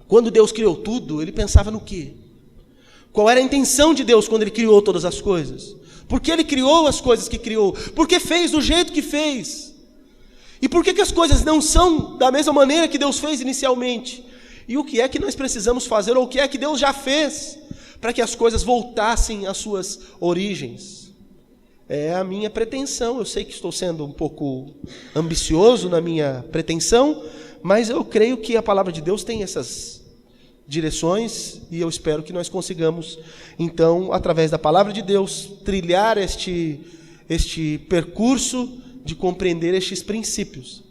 Quando Deus criou tudo, ele pensava no quê? Qual era a intenção de Deus quando ele criou todas as coisas? Por que ele criou as coisas que criou? Por que fez do jeito que fez? E por que as coisas não são da mesma maneira que Deus fez inicialmente? E o que é que nós precisamos fazer, ou o que é que Deus já fez, para que as coisas voltassem às suas origens? É a minha pretensão. Eu sei que estou sendo um pouco ambicioso na minha pretensão, mas eu creio que a palavra de Deus tem essas direções, e eu espero que nós consigamos, então, através da palavra de Deus, trilhar este percurso de compreender estes princípios.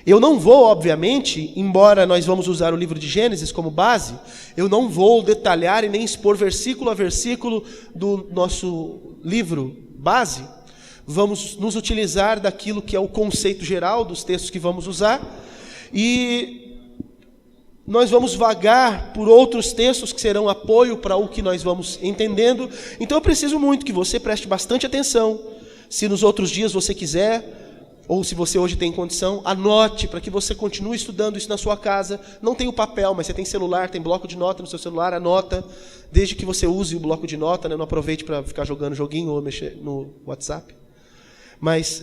Eu não vou, obviamente, embora nós vamos usar o livro de Gênesis como base, eu não vou detalhar e nem expor versículo a versículo do nosso livro base. Vamos nos utilizar daquilo que é o conceito geral dos textos que vamos usar, e nós vamos vagar por outros textos que serão apoio para o que nós vamos entendendo. Então eu preciso muito que você preste bastante atenção. Se nos outros dias você quiser, ou se você hoje tem condição, anote para que você continue estudando isso na sua casa. Não tem o papel, mas você tem celular, tem bloco de nota no seu celular, anota, desde que você use o bloco de nota, né? Não aproveite para ficar jogando joguinho ou mexer no WhatsApp. Mas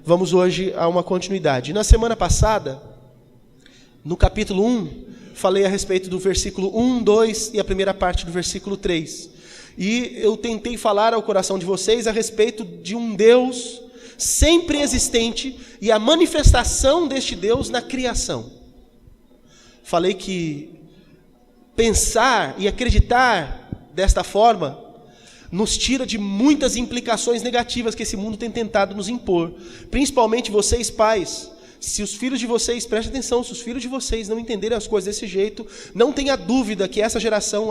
vamos hoje a uma continuidade. Na semana passada, no capítulo 1, falei a respeito do versículo 1, 2 e a primeira parte do versículo 3. E eu tentei falar ao coração de vocês a respeito de um Deus sempre existente e a manifestação deste Deus na criação. Falei que pensar e acreditar desta forma nos tira de muitas implicações negativas que esse mundo tem tentado nos impor. Principalmente vocês, pais. Se os filhos de vocês, prestem atenção, se os filhos de vocês não entenderem as coisas desse jeito, não tenha dúvida que essa geração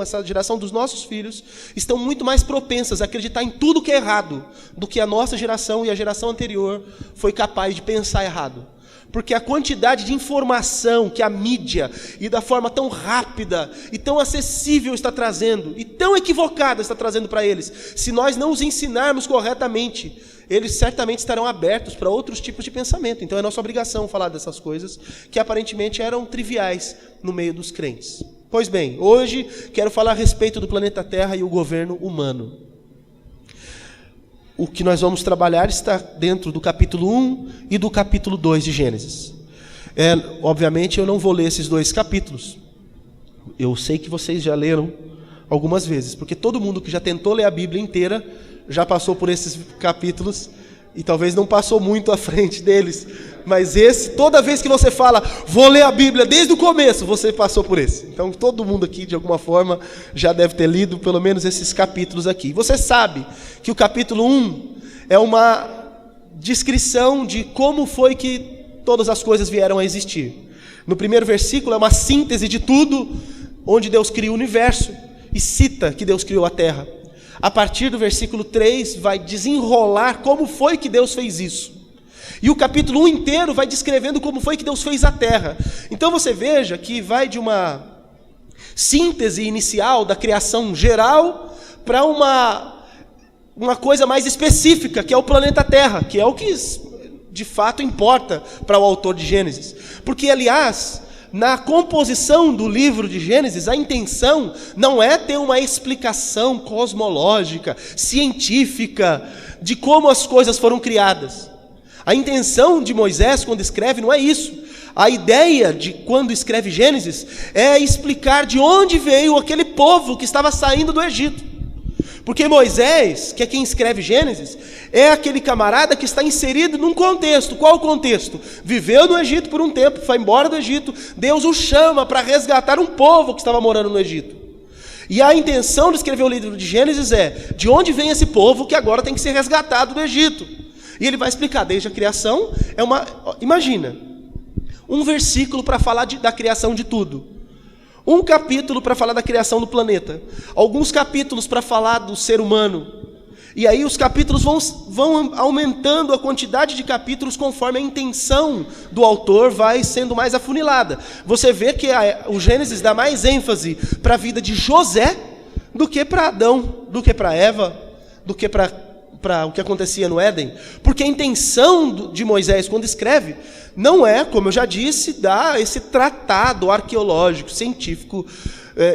dos nossos filhos, estão muito mais propensas a acreditar em tudo que é errado, do que a nossa geração e a geração anterior foi capaz de pensar errado. Porque a quantidade de informação que a mídia, e da forma tão rápida e tão acessível está trazendo, e tão equivocada está trazendo para eles, se nós não os ensinarmos corretamente, eles certamente estarão abertos para outros tipos de pensamento. Então é nossa obrigação falar dessas coisas que aparentemente eram triviais no meio dos crentes. Pois bem, hoje quero falar a respeito do planeta Terra e o governo humano. O que nós vamos trabalhar está dentro do capítulo 1 e do capítulo 2 de Gênesis. Obviamente eu não vou ler esses dois capítulos. Eu sei que vocês já leram algumas vezes, porque todo mundo que já tentou ler a Bíblia inteira já passou por esses capítulos e talvez não passou muito à frente deles, mas toda vez que você fala, vou ler a Bíblia desde o começo, você passou por esse. Então todo mundo aqui de alguma forma já deve ter lido pelo menos esses capítulos aqui. Você sabe que o capítulo 1 é uma descrição de como foi que todas as coisas vieram a existir. No primeiro versículo é uma síntese de tudo, onde Deus cria o universo e cita que Deus criou a terra. A partir do versículo 3 vai desenrolar como foi que Deus fez isso. E o capítulo 1 inteiro vai descrevendo como foi que Deus fez a terra. Então você veja que vai de uma síntese inicial da criação geral para uma coisa mais específica, que é o planeta Terra, que é o que de fato importa para o autor de Gênesis. Porque, aliás, na composição do livro de Gênesis, a intenção não é ter uma explicação cosmológica, científica, de como as coisas foram criadas. A intenção de Moisés, quando escreve, não é isso. A ideia de quando escreve Gênesis é explicar de onde veio aquele povo que estava saindo do Egito. Porque Moisés, que é quem escreve Gênesis, é aquele camarada que está inserido num contexto. Qual o contexto? Viveu no Egito por um tempo, foi embora do Egito, Deus o chama para resgatar um povo que estava morando no Egito. E a intenção de escrever o livro de Gênesis é, de onde vem esse povo que agora tem que ser resgatado do Egito? E ele vai explicar, desde a criação, imagina, um versículo para falar da criação de tudo. Um capítulo para falar da criação do planeta. Alguns capítulos para falar do ser humano. E aí os capítulos vão aumentando a quantidade de capítulos conforme a intenção do autor vai sendo mais afunilada. Você vê que o Gênesis dá mais ênfase para a vida de José do que para Adão, do que para Eva, do que para o que acontecia no Éden, porque a intenção de Moisés, quando escreve, não é, como eu já disse, dar esse tratado arqueológico, científico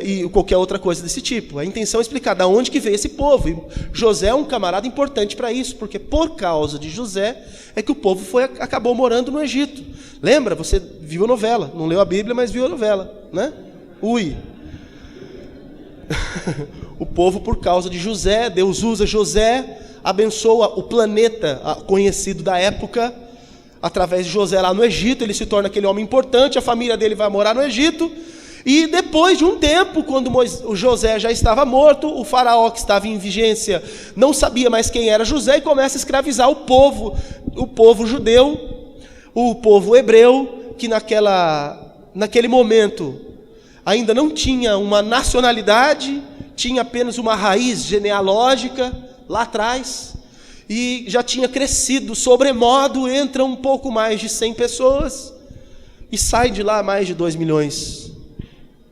e qualquer outra coisa desse tipo. A intenção é explicar de onde que veio esse povo. E José é um camarada importante para isso, porque por causa de José é que o povo acabou morando no Egito. Lembra? Você viu a novela, não leu a Bíblia, mas viu a novela, né? O povo, por causa de José, Deus usa José, abençoa o planeta conhecido da época, através de José lá no Egito, ele se torna aquele homem importante, a família dele vai morar no Egito, e depois de um tempo, quando o José já estava morto, o faraó que estava em vigência não sabia mais quem era José e começa a escravizar o povo judeu, o povo hebreu, que naquele momento ainda não tinha uma nacionalidade, tinha apenas uma raiz genealógica lá atrás, e já tinha crescido sobremodo, entra um pouco mais de 100 pessoas, e sai de lá mais de 2 milhões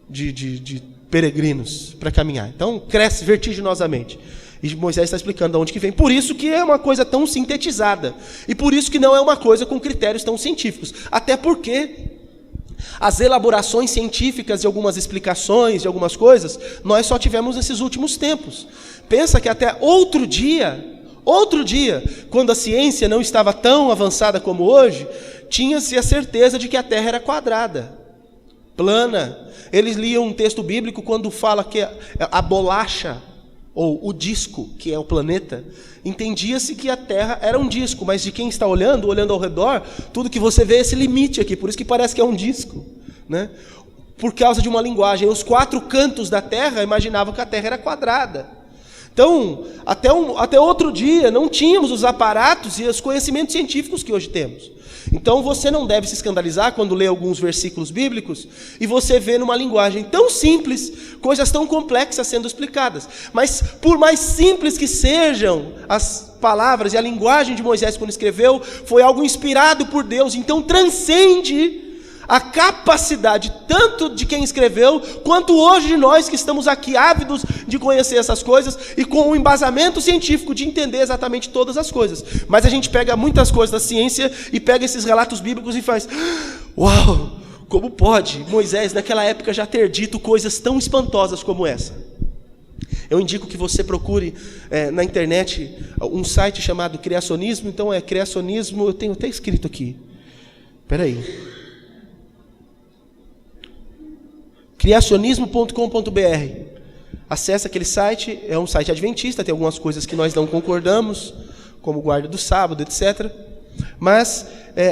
de peregrinos para caminhar. Então cresce vertiginosamente. E Moisés está explicando de onde que vem. Por isso que é uma coisa tão sintetizada. E por isso que não é uma coisa com critérios tão científicos. Até porque as elaborações científicas de algumas explicações, de algumas coisas, nós só tivemos nesses últimos tempos. Pensa que até outro dia, quando a ciência não estava tão avançada como hoje, tinha-se a certeza de que a Terra era quadrada, plana. Eles liam um texto bíblico quando fala que a bolacha, ou o disco, que é o planeta, entendia-se que a Terra era um disco, mas de quem está olhando ao redor, tudo que você vê é esse limite aqui, por isso que parece que é um disco, né? Por causa de uma linguagem. Os 4 cantos da Terra imaginavam que a Terra era quadrada. Então, até outro dia, não tínhamos os aparatos e os conhecimentos científicos que hoje temos. Então, você não deve se escandalizar quando lê alguns versículos bíblicos e você vê numa linguagem tão simples, coisas tão complexas sendo explicadas. Mas, por mais simples que sejam as palavras e a linguagem de Moisés quando escreveu, foi algo inspirado por Deus, então transcende a capacidade tanto de quem escreveu, quanto hoje de nós que estamos aqui ávidos de conhecer essas coisas e com o embasamento científico de entender exatamente todas as coisas. Mas a gente pega muitas coisas da ciência e pega esses relatos bíblicos e faz: uau, como pode Moisés naquela época já ter dito coisas tão espantosas como essa? Eu indico que você procure na internet um site chamado Criacionismo. Então é Criacionismo, eu tenho até escrito aqui, espera aí, criacionismo.com.br. Acesse aquele site, é um site adventista, tem algumas coisas que nós não concordamos, como guarda do sábado, etc. Mas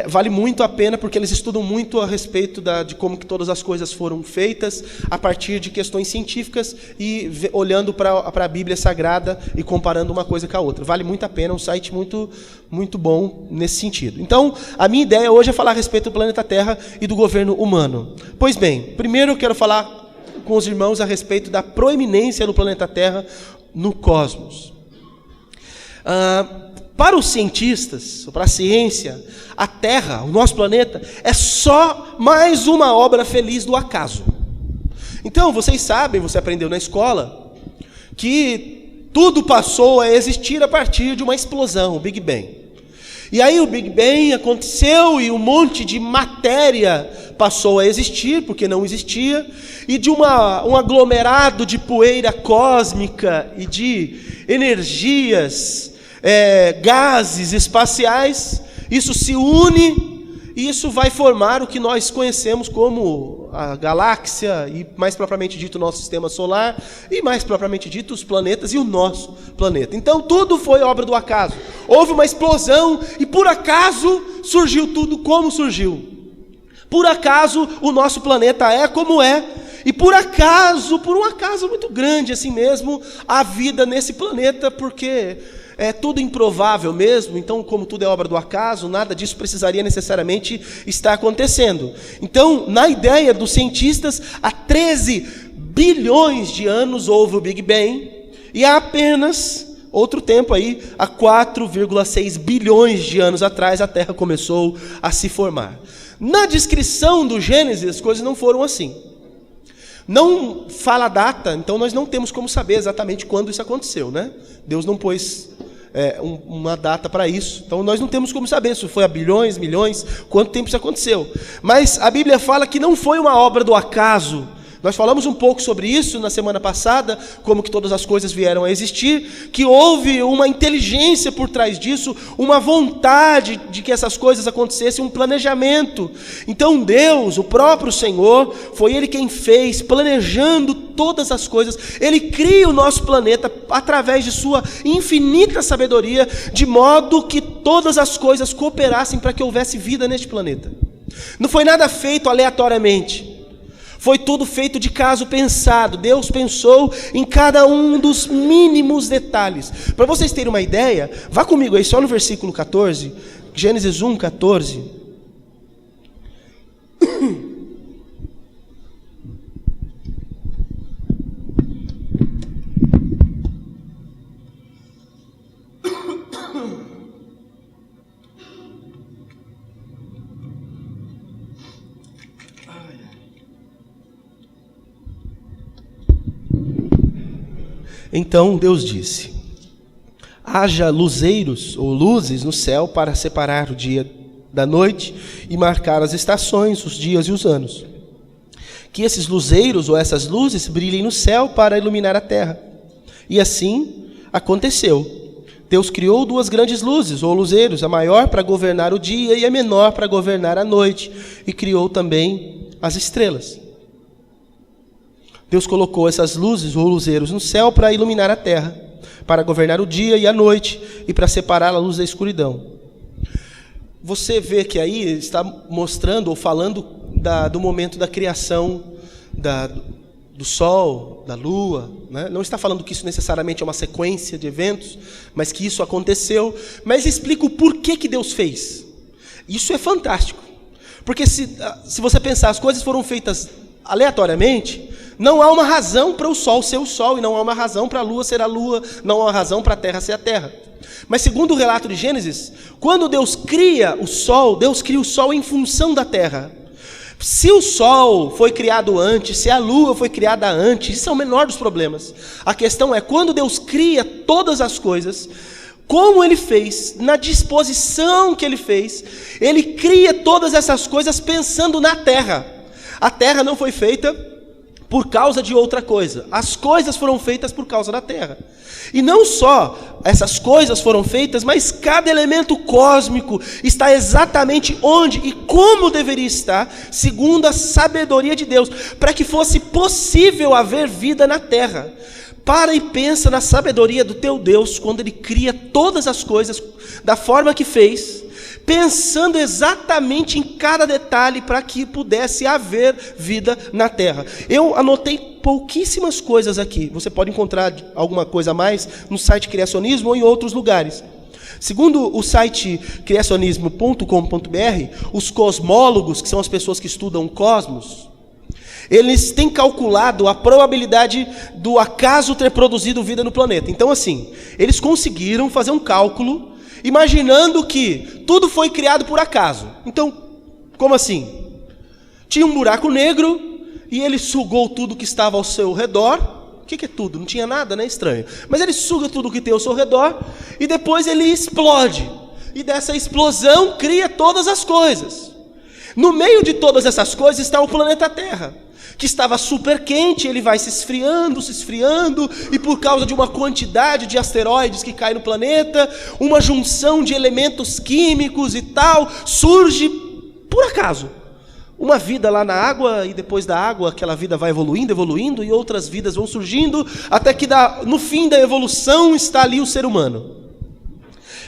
vale muito a pena, porque eles estudam muito a respeito de como que todas as coisas foram feitas, a partir de questões científicas e olhando para a Bíblia Sagrada e comparando uma coisa com a outra. Vale muito a pena, é um site muito, muito bom nesse sentido. Então, a minha ideia hoje é falar a respeito do planeta Terra e do governo humano. Pois bem, primeiro eu quero falar com os irmãos a respeito da proeminência do planeta Terra no cosmos. Para os cientistas, para a ciência, a Terra, o nosso planeta, é só mais uma obra feliz do acaso. Então, vocês sabem, você aprendeu na escola, que tudo passou a existir a partir de uma explosão, o Big Bang. E aí o Big Bang aconteceu e um monte de matéria passou a existir, porque não existia, e de um aglomerado de poeira cósmica e de energias, gases espaciais, isso se une e isso vai formar o que nós conhecemos como a galáxia e, mais propriamente dito, o nosso sistema solar e, mais propriamente dito, os planetas e o nosso planeta. Então tudo foi obra do acaso. Houve uma explosão e por acaso surgiu tudo como surgiu. Por acaso o nosso planeta é como é. E por um acaso muito grande assim mesmo, a vida nesse planeta, porque é tudo improvável mesmo. Então, como tudo é obra do acaso, nada disso precisaria necessariamente estar acontecendo. Então, na ideia dos cientistas, há 13 bilhões de anos houve o Big Bang, e há apenas outro tempo aí, há 4,6 bilhões de anos atrás, a Terra começou a se formar. Na descrição do Gênesis, as coisas não foram assim. Não fala a data, então nós não temos como saber exatamente quando isso aconteceu, né? Deus não pôs uma data para isso. Então nós não temos como saber se foi há bilhões, milhões, quanto tempo isso aconteceu. Mas a Bíblia fala que não foi uma obra do acaso. Nós falamos um pouco sobre isso na semana passada, como que todas as coisas vieram a existir, que houve uma inteligência por trás disso, uma vontade de que essas coisas acontecessem, um planejamento. Então Deus, o próprio Senhor, foi Ele quem fez, planejando todas as coisas. Ele cria o nosso planeta através de sua infinita sabedoria, de modo que todas as coisas cooperassem para que houvesse vida neste planeta. Não foi nada feito aleatoriamente. Foi tudo feito de caso pensado. Deus pensou em cada um dos mínimos detalhes. Para vocês terem uma ideia, vá comigo aí só no versículo 14, Gênesis 1, 14. Então Deus disse: haja luzeiros ou luzes no céu para separar o dia da noite e marcar as estações, os dias e os anos. Que esses luzeiros ou essas luzes brilhem no céu para iluminar a terra. E assim aconteceu. Deus criou duas grandes luzes ou luzeiros, a maior para governar o dia e a menor para governar a noite. E criou também as estrelas. Deus colocou essas luzes ou luzeiros no céu para iluminar a terra, para governar o dia e a noite e para separar a luz da escuridão. Você vê que aí está mostrando ou falando do momento da criação do sol, da lua, né? Não está falando que isso necessariamente é uma sequência de eventos, mas que isso aconteceu. Mas explica o porquê que Deus fez. Isso é fantástico, porque se você pensar, as coisas foram feitas aleatoriamente. Não há uma razão para o sol ser o sol, e não há uma razão para a lua ser a lua, não há uma razão para a terra ser a terra. Mas segundo o relato de Gênesis, quando Deus cria o sol, Deus cria o sol em função da terra. Se o sol foi criado antes, se a lua foi criada antes, isso é o menor dos problemas. A questão é, quando Deus cria todas as coisas, como Ele fez, na disposição que Ele fez, Ele cria todas essas coisas pensando na terra. A terra não foi feita por causa de outra coisa. As coisas foram feitas por causa da terra. E não só essas coisas foram feitas, mas cada elemento cósmico está exatamente onde e como deveria estar, segundo a sabedoria de Deus, para que fosse possível haver vida na terra. Para e pensa na sabedoria do teu Deus, quando Ele cria todas as coisas da forma que fez, pensando exatamente em cada detalhe para que pudesse haver vida na terra. Eu anotei pouquíssimas coisas aqui. Você pode encontrar alguma coisa a mais no site Criacionismo ou em outros lugares. Segundo o site criacionismo.com.br, os cosmólogos, que são as pessoas que estudam o cosmos, eles têm calculado a probabilidade do acaso ter produzido vida no planeta. Então, assim, eles conseguiram fazer um cálculo imaginando que tudo foi criado por acaso. Então, como assim? Tinha um buraco negro e ele sugou tudo que estava ao seu redor. O que é tudo? Não tinha nada, né? Estranho. Mas ele suga tudo que tem ao seu redor e depois ele explode. E dessa explosão cria todas as coisas. No meio de todas essas coisas está o planeta Terra, que estava super quente, ele vai se esfriando, e por causa de uma quantidade de asteroides que caem no planeta, uma junção de elementos químicos e tal, surge, por acaso, uma vida lá na água, e depois da água aquela vida vai evoluindo, e outras vidas vão surgindo, até que no fim da evolução está ali o ser humano.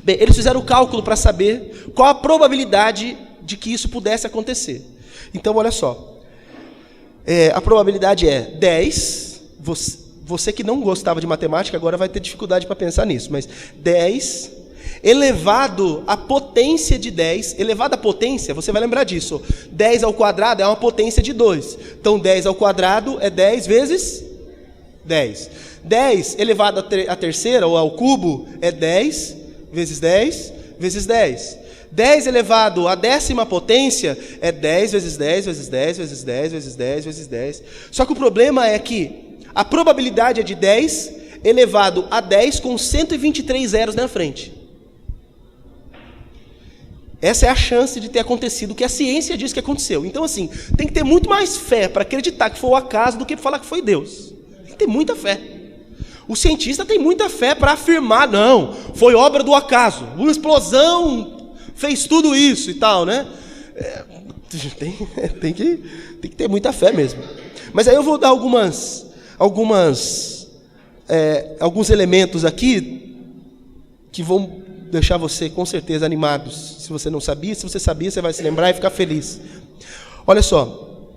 Bem, eles fizeram o cálculo para saber qual a probabilidade de que isso pudesse acontecer. Então, olha só. A probabilidade é 10, você que não gostava de matemática agora vai ter dificuldade para pensar nisso, mas 10 elevado à potência de 10, elevado à potência, você vai lembrar disso, 10 ao quadrado é uma potência de 2, então 10 ao quadrado é 10 vezes 10. 10 elevado à terceira ou ao cubo é 10 vezes 10 vezes 10. 10 elevado à décima potência é 10 vezes 10 vezes 10 vezes 10 vezes 10 vezes 10. Só que o problema é que a probabilidade é de 10 elevado a 10 com 123 zeros na frente. Essa é a chance de ter acontecido o que a ciência diz que aconteceu. Então, assim, tem que ter muito mais fé para acreditar que foi o acaso do que para falar que foi Deus. Tem que ter muita fé. O cientista tem muita fê para afirmar, não, foi obra do acaso. Uma explosão fez tudo isso e tal, né? Tem que ter muita fé mesmo. Mas aí eu vou dar alguns elementos aqui que vão deixar você com certeza animados. Se você não sabia, se você sabia, você vai se lembrar e ficar feliz. Olha só,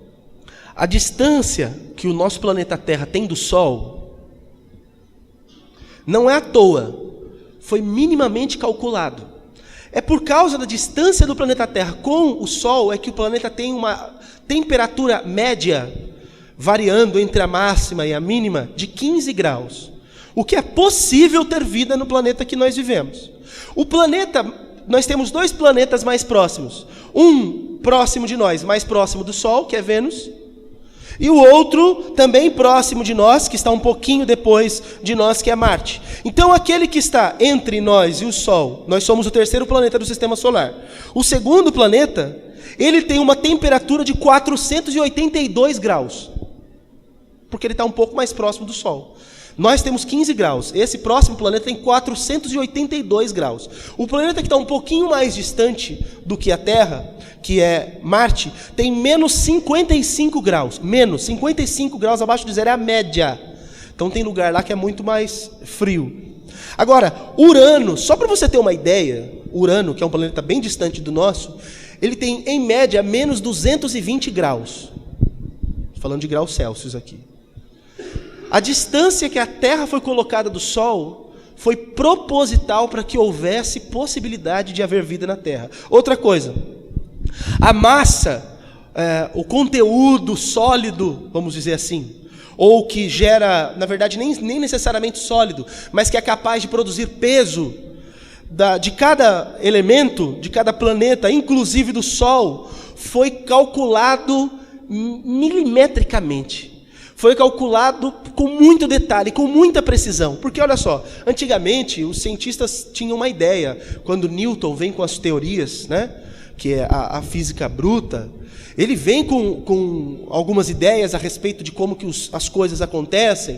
a distância que o nosso planeta Terra tem do Sol não é à toa, foi minimamente calculado. É por causa da distância do planeta Terra com o Sol é que o planeta tem uma temperatura média, variando entre a máxima e a mínima, de 15 graus. O que é possível ter vida no planeta que nós vivemos. O planeta, nós temos dois planetas mais próximos. Um próximo de nós, mais próximo do Sol, que é Vênus. E o outro também próximo de nós, que está um pouquinho depois de nós, que é Marte. Então aquele que está entre nós e o Sol, nós somos o terceiro planeta do Sistema Solar. O segundo planeta, ele tem uma temperatura de 482 graus. Porque ele está um pouco mais próximo do Sol. Nós temos 15 graus. Esse próximo planeta tem 482 graus. O planeta que está um pouquinho mais distante do que a Terra, que é Marte, tem menos 55 graus. Menos 55 graus abaixo de zero é a média. Então tem lugar lá que é muito mais frio. Agora, Urano, só para você ter uma ideia, Urano, que é um planeta bem distante do nosso, ele tem em média menos 220 graus. Falando de graus Celsius aqui. A distância que a Terra foi colocada do Sol foi proposital para que houvesse possibilidade de haver vida na Terra. Outra coisa, a massa, o conteúdo sólido, vamos dizer assim, ou que gera, na verdade, nem necessariamente sólido, mas que é capaz de produzir peso de cada elemento, de cada planeta, inclusive do Sol, foi calculado milimetricamente. Foi calculado com muito detalhe, com muita precisão. Porque, olha só, antigamente os cientistas tinham uma ideia. Quando Newton vem com as teorias, né, que é a física bruta, ele vem com algumas ideias a respeito de como que as coisas acontecem.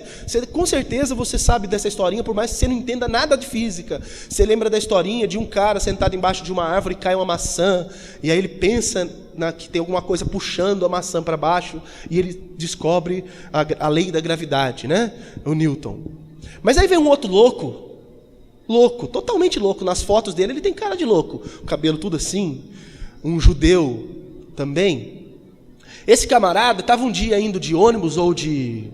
Com certeza você sabe dessa historinha, por mais que você não entenda nada de física. Você lembra da historinha de um cara sentado embaixo de uma árvore e cai uma maçã, e aí ele pensa que tem alguma coisa puxando a maçã para baixo, e ele descobre a lei da gravidade, né? O Newton. Mas aí vem um outro louco, totalmente louco. Nas fotos dele ele tem cara de louco, o cabelo tudo assim, um judeu também. Esse camarada estava um dia indo de ônibus ou de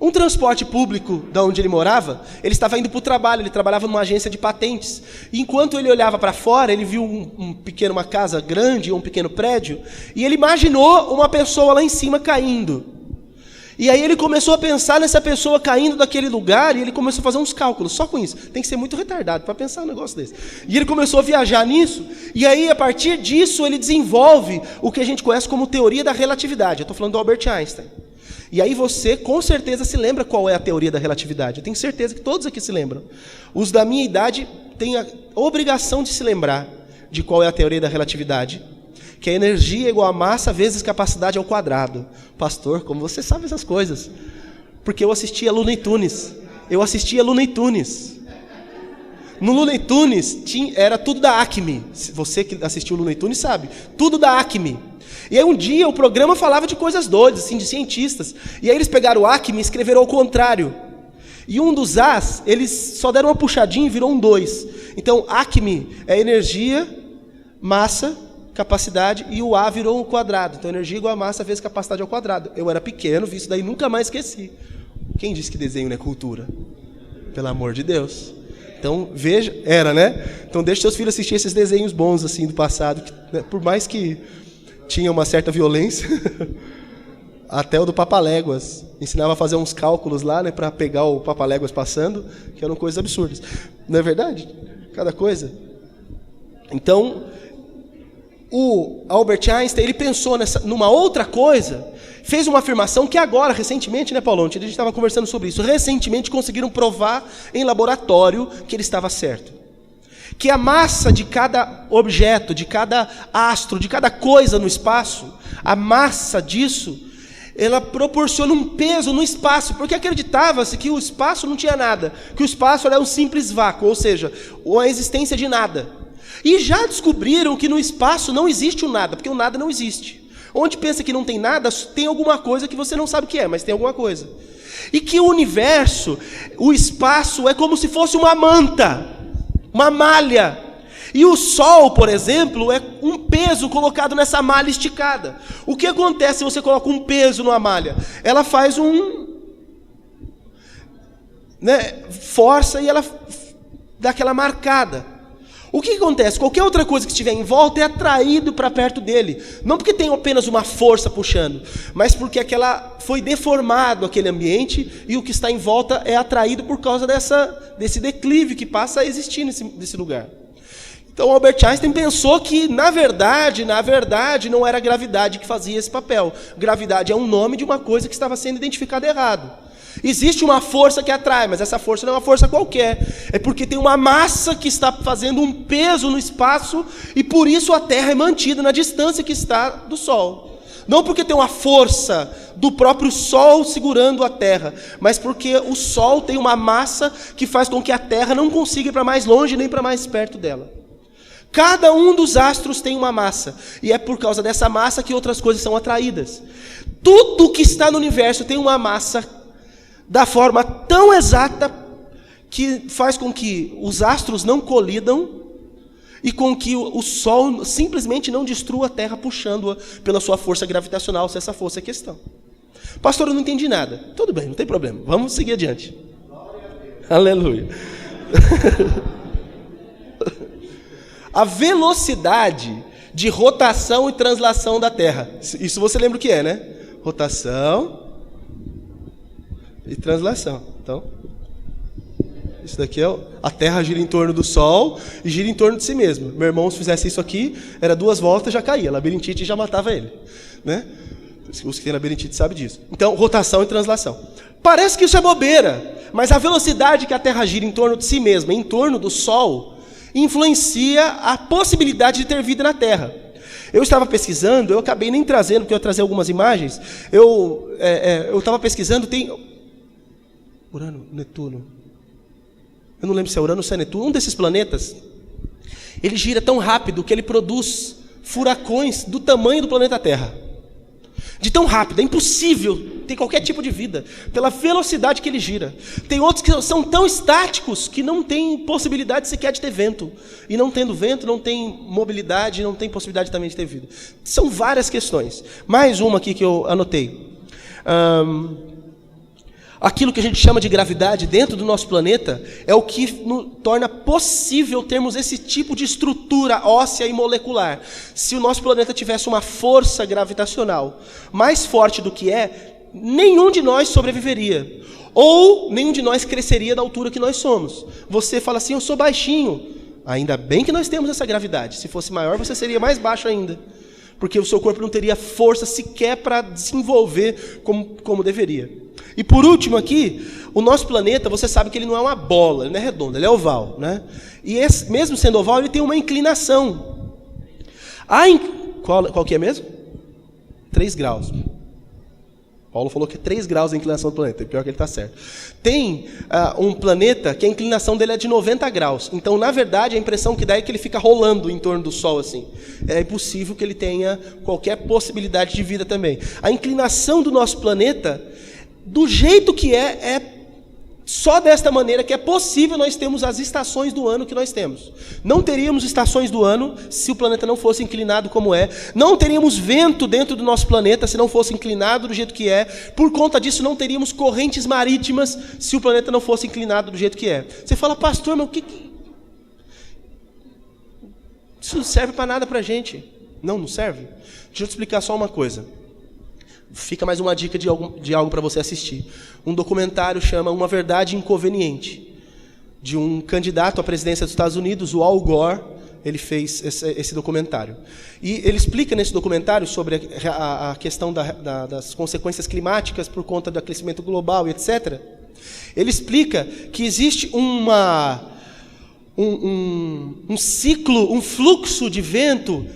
um transporte público da onde ele morava. Ele estava indo para o trabalho, ele trabalhava numa agência de patentes. E enquanto ele olhava para fora, ele viu uma casa grande, um pequeno prédio, e ele imaginou uma pessoa lá em cima caindo. E aí ele começou a pensar nessa pessoa caindo daquele lugar, e ele começou a fazer uns cálculos, só com isso. Tem que ser muito retardado para pensar um negócio desse. E ele começou a viajar nisso, e aí a partir disso ele desenvolve o que a gente conhece como teoria da relatividade. Eu estou falando do Albert Einstein. E aí você com certeza se lembra qual é a teoria da relatividade. Eu tenho certeza que todos aqui se lembram. Os da minha idade têm a obrigação de se lembrar de qual é a teoria da relatividade. Que a energia é igual a massa vezes capacidade ao quadrado. Pastor, como você sabe essas coisas? Porque eu assistia Looney Tunes. No Looney Tunes era tudo da Acme. Você que assistiu Looney Tunes sabe. Tudo da Acme. E aí um dia o programa falava de coisas doidas, assim, de cientistas. E aí eles pegaram o Acme e escreveram ao contrário. E um dos As, eles só deram uma puxadinha e virou um 2. Então Acme é energia, massa, capacidade, e o A virou um quadrado. Então energia igual a massa vezes capacidade ao quadrado. Eu era pequeno, vi isso daí, nunca mais esqueci. Quem disse que desenho não é cultura? Pelo amor de Deus. Então veja, né? Então deixa seus filhos assistir esses desenhos bons assim do passado, que, né, por mais que tinha uma certa violência, até o do Papaléguas ensinava a fazer uns cálculos lá, né, para pegar o Papaléguas passando, que eram coisas absurdas. Não é verdade? Cada coisa. Então o Albert Einstein, ele pensou numa outra coisa, fez uma afirmação que agora, recentemente, né, Paulo? A gente estava conversando sobre isso. Recentemente conseguiram provar em laboratório que ele estava certo. Que a massa de cada objeto, de cada astro, de cada coisa no espaço, a massa disso, ela proporciona um peso no espaço, porque acreditava-se que o espaço não tinha nada, que o espaço era um simples vácuo, ou seja, a existência de nada. E já descobriram que no espaço não existe o nada, porque o nada não existe. Onde pensa que não tem nada, tem alguma coisa que você não sabe o que é, mas tem alguma coisa. E que o universo, o espaço, é como se fosse uma manta, uma malha. E o Sol, por exemplo, é um peso colocado nessa malha esticada. O que acontece se você coloca um peso numa malha? Ela faz força e ela dá aquela marcada. O que acontece? Qualquer outra coisa que estiver em volta é atraído para perto dele. Não porque tem apenas uma força puxando, mas porque foi deformado aquele ambiente e o que está em volta é atraído por causa desse declive que passa a existir nesse lugar. Então Albert Einstein pensou que, na verdade, não era a gravidade que fazia esse papel. Gravidade é um nome de uma coisa que estava sendo identificada errado. Existe uma força que atrai, mas essa força não é uma força qualquer. É porque tem uma massa que está fazendo um peso no espaço e por isso a Terra é mantida na distância que está do Sol. Não porque tem uma força do próprio Sol segurando a Terra, mas porque o Sol tem uma massa que faz com que a Terra não consiga ir para mais longe nem para mais perto dela. Cada um dos astros tem uma massa, e é por causa dessa massa que outras coisas são atraídas. Tudo que está no universo tem uma massa da forma tão exata que faz com que os astros não colidam e com que o Sol simplesmente não destrua a Terra puxando-a pela sua força gravitacional, se essa fosse a questão. Pastor, eu não entendi nada. Tudo bem, não tem problema. Vamos seguir adiante. Aleluia. A velocidade de rotação e translação da Terra. Isso você lembra o que é, né? Rotação e translação. Então, isso daqui é a Terra gira em torno do Sol e gira em torno de si mesma. Meu irmão, se fizesse isso aqui, era 2 voltas, já caía. Labirintite já matava ele, né? Os que têm labirintite sabem disso. Então, rotação e translação. Parece que isso é bobeira, mas a velocidade que a Terra gira em torno de si mesma, em torno do Sol, influencia a possibilidade de ter vida na Terra. Eu estava pesquisando, eu acabei nem trazendo, porque eu trazer algumas imagens. Eu estava pesquisando, tem Urano, Netuno. Eu não lembro se é Urano ou se é Netuno. Um desses planetas, ele gira tão rápido que ele produz furacões do tamanho do planeta Terra. De tão rápido, é impossível ter qualquer tipo de vida, pela velocidade que ele gira. Tem outros que são tão estáticos que não tem possibilidade sequer de ter vento. E não tendo vento, não tem mobilidade, não tem possibilidade também de ter vida. São várias questões. Mais uma aqui que eu anotei. Aquilo que a gente chama de gravidade dentro do nosso planeta é o que torna possível termos esse tipo de estrutura óssea e molecular. Se o nosso planeta tivesse uma força gravitacional mais forte do que nenhum de nós sobreviveria. Ou nenhum de nós cresceria da altura que nós somos. Você fala assim, eu sou baixinho. Ainda bem que nós temos essa gravidade. Se fosse maior, você seria mais baixo ainda. Porque o seu corpo não teria força sequer para desenvolver como deveria. E por último aqui, o nosso planeta, você sabe que ele não é uma bola, ele não é redondo, ele é oval, né? E mesmo sendo oval, ele tem uma inclinação. Qual que é mesmo? 3 graus. Paulo falou que é 3 graus a inclinação do planeta, pior que ele está certo. Tem um planeta que a inclinação dele é de 90 graus. Então, na verdade, a impressão que dá é que ele fica rolando em torno do Sol assim. É impossível que ele tenha qualquer possibilidade de vida também. A inclinação do nosso planeta, do jeito que é só desta maneira que é possível nós termos as estações do ano que nós temos. Não teríamos estações do ano se o planeta não fosse inclinado como é. Não teríamos vento dentro do nosso planeta se não fosse inclinado do jeito que é. Por conta disso, não teríamos correntes marítimas se o planeta não fosse inclinado do jeito que é. Você fala, pastor, mas o que... Isso não serve para nada para a gente. Não serve? Deixa eu te explicar só uma coisa. Fica mais uma dica de algo para você assistir. Um documentário chama Uma Verdade Inconveniente, de um candidato à presidência dos Estados Unidos, o Al Gore. ele fez esse documentário. E ele explica nesse documentário sobre a questão das consequências climáticas por conta do aquecimento global e etc. Ele explica que existe um ciclo, um fluxo de vento,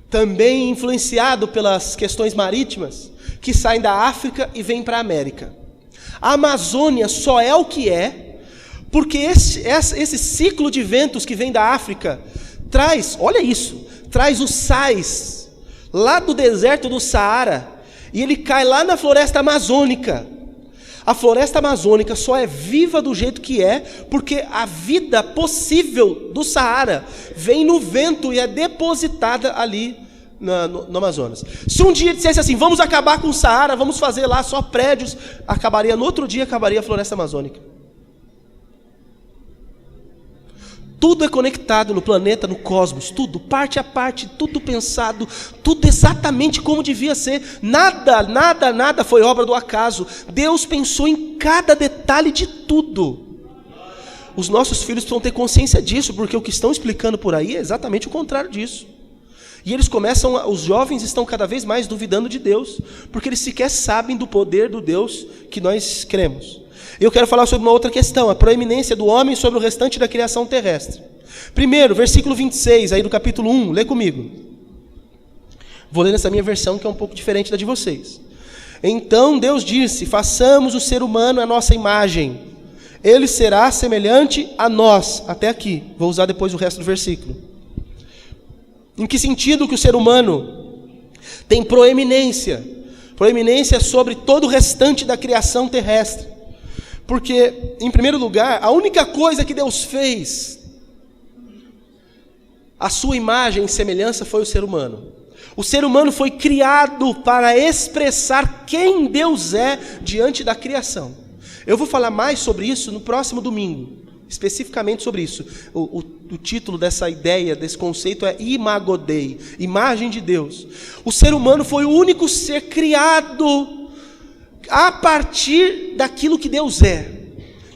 também influenciado pelas questões marítimas, que saem da África e vêm para a América. A Amazônia só é o que é porque esse ciclo de ventos que vem da África traz, olha isso, traz os sais lá do deserto do Saara e ele cai lá na floresta amazônica. A floresta amazônica só é viva do jeito que é porque a vida possível do Saara vem no vento e é depositada ali no Amazonas. Se um dia dissesse assim, vamos acabar com o Saara, vamos fazer lá só prédios, acabaria no outro dia, acabaria a floresta amazônica. Tudo é conectado no planeta, no cosmos, tudo, parte a parte, tudo pensado, tudo exatamente como devia ser. Nada foi obra do acaso. Deus pensou em cada detalhe de tudo. Os nossos filhos precisam ter consciência disso, porque o que estão explicando por aí é exatamente o contrário disso. E eles os jovens estão cada vez mais duvidando de Deus, porque eles sequer sabem do poder do Deus que nós cremos. Eu quero falar sobre uma outra questão, a proeminência do homem sobre o restante da criação terrestre. Primeiro, versículo 26, aí do capítulo 1, lê comigo. Vou ler nessa minha versão, que é um pouco diferente da de vocês. Então Deus disse, façamos o ser humano à nossa imagem. Ele será semelhante a nós. Até aqui, vou usar depois o resto do versículo. Em que sentido que o ser humano tem proeminência? Proeminência sobre todo o restante da criação terrestre. Porque, em primeiro lugar, a única coisa que Deus fez, a sua imagem e semelhança, foi o ser humano. O ser humano foi criado para expressar quem Deus é diante da criação. Eu vou falar mais sobre isso no próximo domingo, especificamente sobre isso. O título dessa ideia, desse conceito é Imago Dei, imagem de Deus. O ser humano foi o único ser criado a partir daquilo que Deus é.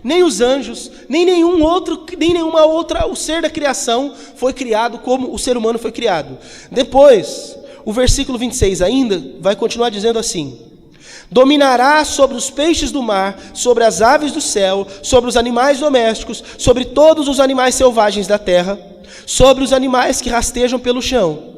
Nem os anjos, nem nenhuma outra, o ser da criação foi criado como o ser humano foi criado. Depois, o versículo 26 ainda vai continuar dizendo assim: dominará sobre os peixes do mar, sobre as aves do céu, sobre os animais domésticos, sobre todos os animais selvagens da terra, sobre os animais que rastejam pelo chão.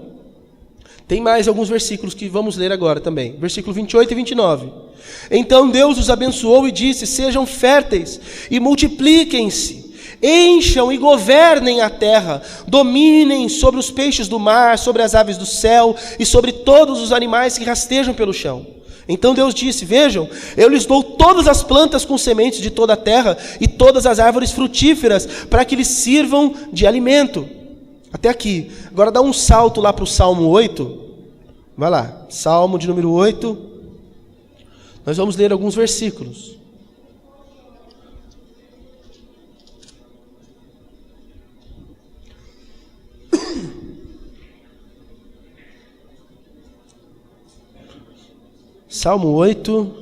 Tem mais alguns versículos que vamos ler agora também. Versículo 28 e 29. Então Deus os abençoou e disse, sejam férteis e multipliquem-se, encham e governem a terra, dominem sobre os peixes do mar, sobre as aves do céu e sobre todos os animais que rastejam pelo chão. Então Deus disse, vejam, eu lhes dou todas as plantas com sementes de toda a terra e todas as árvores frutíferas para que lhes sirvam de alimento. Até aqui. Agora dá um salto lá para o Salmo 8. Vai lá, Salmo de número 8. Nós vamos ler alguns versículos. Salmo 8.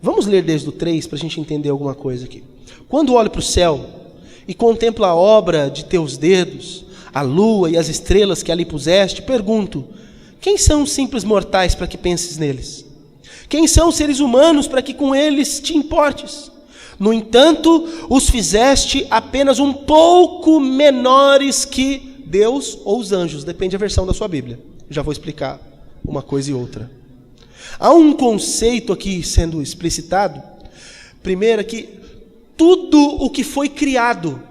Vamos ler desde o 3 para a gente entender alguma coisa aqui. Quando olho para o céu e contemplo a obra de teus dedos, a lua e as estrelas que ali puseste, pergunto, quem são os simples mortais para que penses neles? Quem são os seres humanos para que com eles te importes? No entanto, os fizeste apenas um pouco menores que Deus ou os anjos, depende da versão da sua Bíblia. Já vou explicar uma coisa e outra. Há um conceito aqui sendo explicitado. Primeiro é que tudo o que foi criado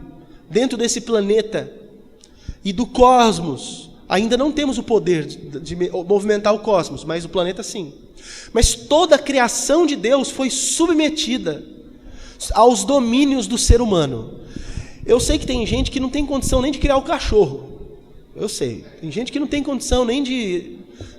dentro desse planeta e do cosmos, ainda não temos o poder de movimentar o cosmos, mas o planeta sim. Mas toda a criação de Deus foi submetida aos domínios do ser humano. Eu sei que tem gente que não tem condição nem de criar o cachorro. Eu sei. Tem gente que não tem condição nem de...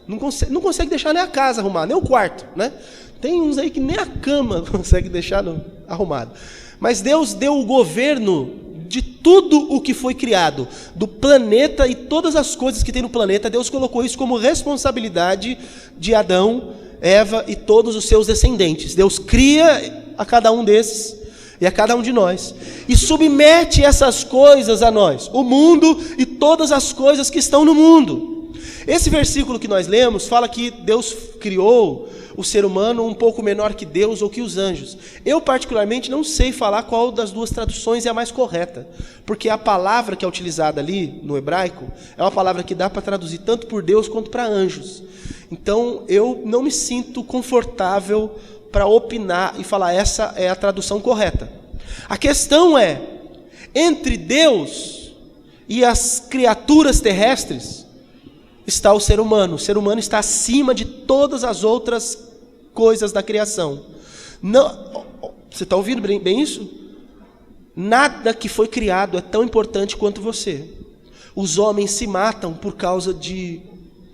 Não consegue deixar nem a casa arrumada, nem o quarto, né? Tem uns aí que nem a cama consegue deixar arrumado. Mas Deus deu o governo de tudo o que foi criado, do planeta e todas as coisas que tem no planeta. Deus colocou isso como responsabilidade de Adão, Eva e todos os seus descendentes. Deus cria a cada um desses e a cada um de nós, e submete essas coisas a nós, o mundo e todas as coisas que estão no mundo. Esse versículo que nós lemos fala que Deus criou o ser humano um pouco menor que Deus ou que os anjos. Eu particularmente não sei falar qual das duas traduções é a mais correta, porque a palavra que é utilizada ali no hebraico é uma palavra que dá para traduzir tanto por Deus quanto para anjos. Então eu não me sinto confortável para opinar e falar essa é a tradução correta. A questão é, entre Deus e as criaturas terrestres está o ser humano. O ser humano está acima de todas as outras coisas da criação. Não, você está ouvindo bem isso? Nada que foi criado é tão importante quanto você. Os homens se matam por causa de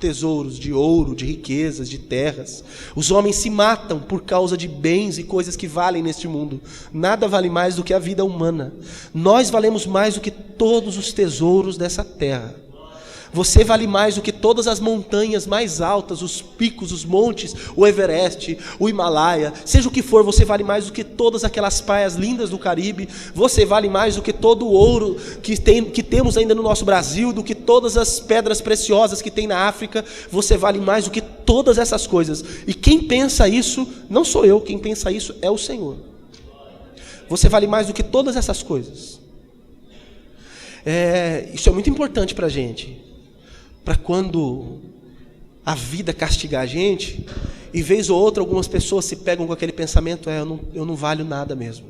tesouros, de ouro, de riquezas, de terras. Os homens se matam por causa de bens e coisas que valem neste mundo. Nada vale mais do que a vida humana. Nós valemos mais do que todos os tesouros dessa terra. Você vale mais do que todas as montanhas mais altas, os picos, os montes, o Everest, o Himalaia, seja o que for, você vale mais do que todas aquelas praias lindas do Caribe, você vale mais do que todo o ouro que temos ainda no nosso Brasil, do que todas as pedras preciosas que tem na África, você vale mais do que todas essas coisas. E quem pensa isso, não sou eu, quem pensa isso é o Senhor. Você vale mais do que todas essas coisas. Isso é muito importante para a gente. Para quando a vida castigar a gente, e vez ou outra algumas pessoas se pegam com aquele pensamento, eu não valho nada mesmo.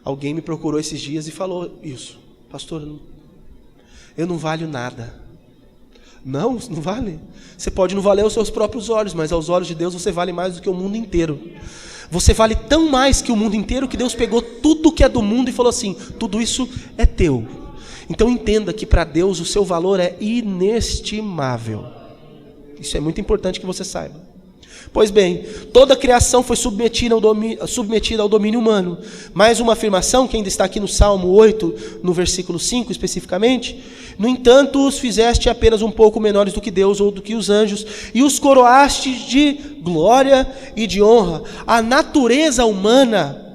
Alguém me procurou esses dias e falou isso: pastor, eu não valho nada. Não vale? Você pode não valer aos seus próprios olhos, mas aos olhos de Deus você vale mais do que o mundo inteiro. Você vale tão mais que o mundo inteiro que Deus pegou tudo que é do mundo e falou assim: tudo isso é teu. Então entenda que para Deus o seu valor é inestimável. Isso é muito importante que você saiba. Pois bem, toda a criação foi submetida ao domínio humano. Mais uma afirmação que ainda está aqui no Salmo 8, no versículo 5 especificamente. No entanto, os fizeste apenas um pouco menores do que Deus ou do que os anjos, e os coroaste de glória e de honra. A natureza humana,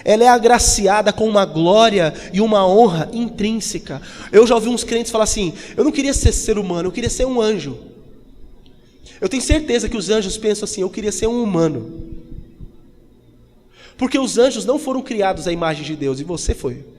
ela é agraciada com uma glória e uma honra intrínseca. Eu já ouvi uns crentes falar assim: eu não queria ser humano, eu queria ser um anjo. Eu tenho certeza que os anjos pensam assim: eu queria ser um humano. Porque os anjos não foram criados à imagem de Deus, e você foi.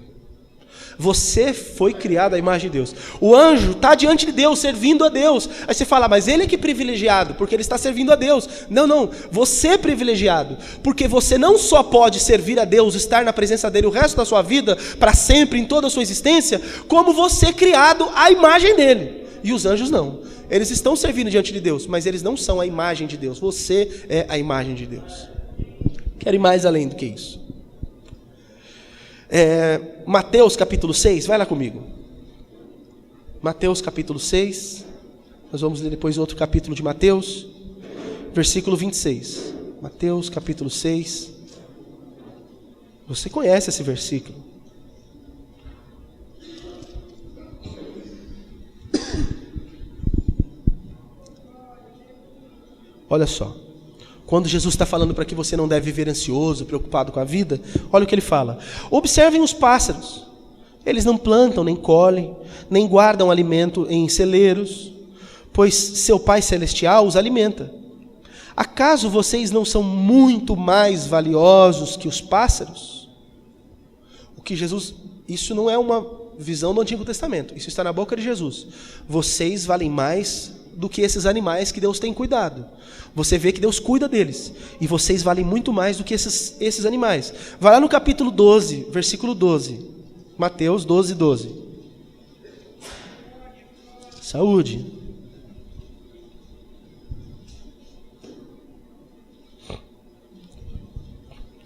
Você foi criado à imagem de Deus. O anjo está diante de Deus, servindo a Deus. Aí você fala: mas ele é que privilegiado, porque ele está servindo a Deus. Não, você é privilegiado, porque você não só pode servir a Deus, estar na presença dele o resto da sua vida, para sempre, em toda a sua existência, como você é criado à imagem dele. E os anjos não. Eles estão servindo diante de Deus, mas eles não são a imagem de Deus. Você é a imagem de Deus. Quero ir mais além do que isso. Mateus capítulo 6, vai lá comigo. Mateus capítulo 6, nós vamos ler depois outro capítulo de Mateus, versículo 26. Mateus capítulo 6, você conhece esse versículo. Olha só. Quando Jesus está falando para que você não deve viver ansioso, preocupado com a vida, olha o que ele fala: observem os pássaros, eles não plantam, nem colhem, nem guardam alimento em celeiros, pois seu Pai Celestial os alimenta. Acaso vocês não são muito mais valiosos que os pássaros? O que Jesus, isso não é uma visão do Antigo Testamento, isso está na boca de Jesus. Vocês valem mais do que esses animais que Deus tem cuidado. Você vê que Deus cuida deles, e vocês valem muito mais do que esses animais. Vai lá no capítulo 12, versículo 12. Mateus 12, 12. Saúde.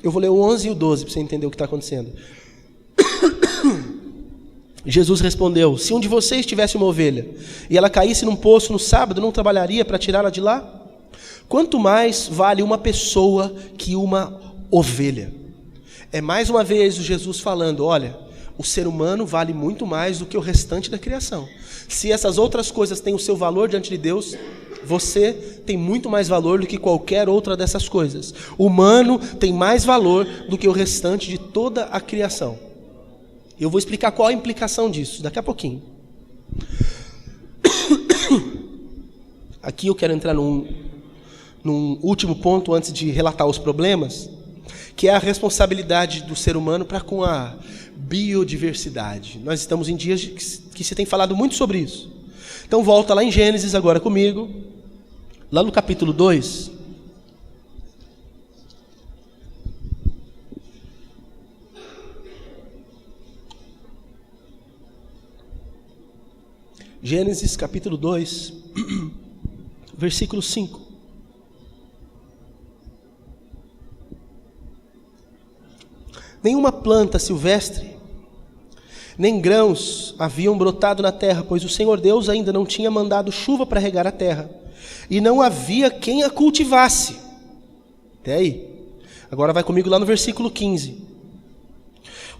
Eu vou ler o 11 e o 12 para você entender o que está acontecendo. Jesus respondeu: se um de vocês tivesse uma ovelha, e ela caísse num poço no sábado, não trabalharia para tirá-la de lá? Quanto mais vale uma pessoa que uma ovelha? É mais uma vez o Jesus falando: olha, o ser humano vale muito mais do que o restante da criação. Se essas outras coisas têm o seu valor diante de Deus, Você tem muito mais valor do que qualquer outra dessas coisas. O humano tem mais valor do que o restante de toda a criação. Eu vou explicar qual a implicação disso daqui a pouquinho. Aqui eu quero entrar num último ponto antes de relatar os problemas, que é a responsabilidade do ser humano para com a biodiversidade. Nós estamos em dias que se tem falado muito sobre isso. Então volta lá em Gênesis agora comigo, lá no capítulo 2. Gênesis capítulo 2, versículo 5. Nenhuma planta silvestre, nem grãos haviam brotado na terra, pois o Senhor Deus ainda não tinha mandado chuva para regar a terra, e não havia quem a cultivasse. Até aí. Agora vai comigo lá no versículo 15.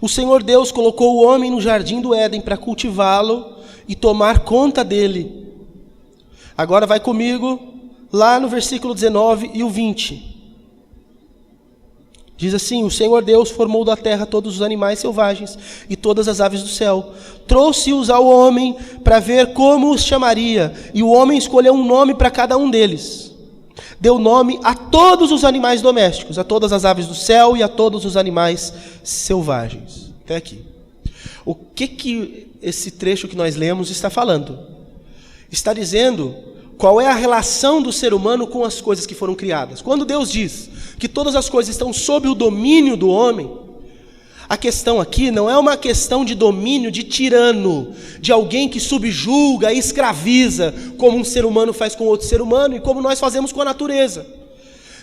O Senhor Deus colocou o homem no jardim do Éden para cultivá-lo e tomar conta dele. Agora vai comigo lá no versículo 19 e o 20. Diz assim: o Senhor Deus formou da terra todos os animais selvagens e todas as aves do céu. Trouxe-os ao homem para ver como os chamaria, e o homem escolheu um nome para cada um deles. Deu nome a todos os animais domésticos, a todas as aves do céu e a todos os animais selvagens. Até aqui. O que esse trecho que nós lemos está falando? Está dizendo qual é a relação do ser humano com as coisas que foram criadas. Quando Deus diz que todas as coisas estão sob o domínio do homem, a questão aqui não é uma questão de domínio de tirano, de alguém que subjuga e escraviza, como um ser humano faz com outro ser humano e como nós fazemos com a natureza.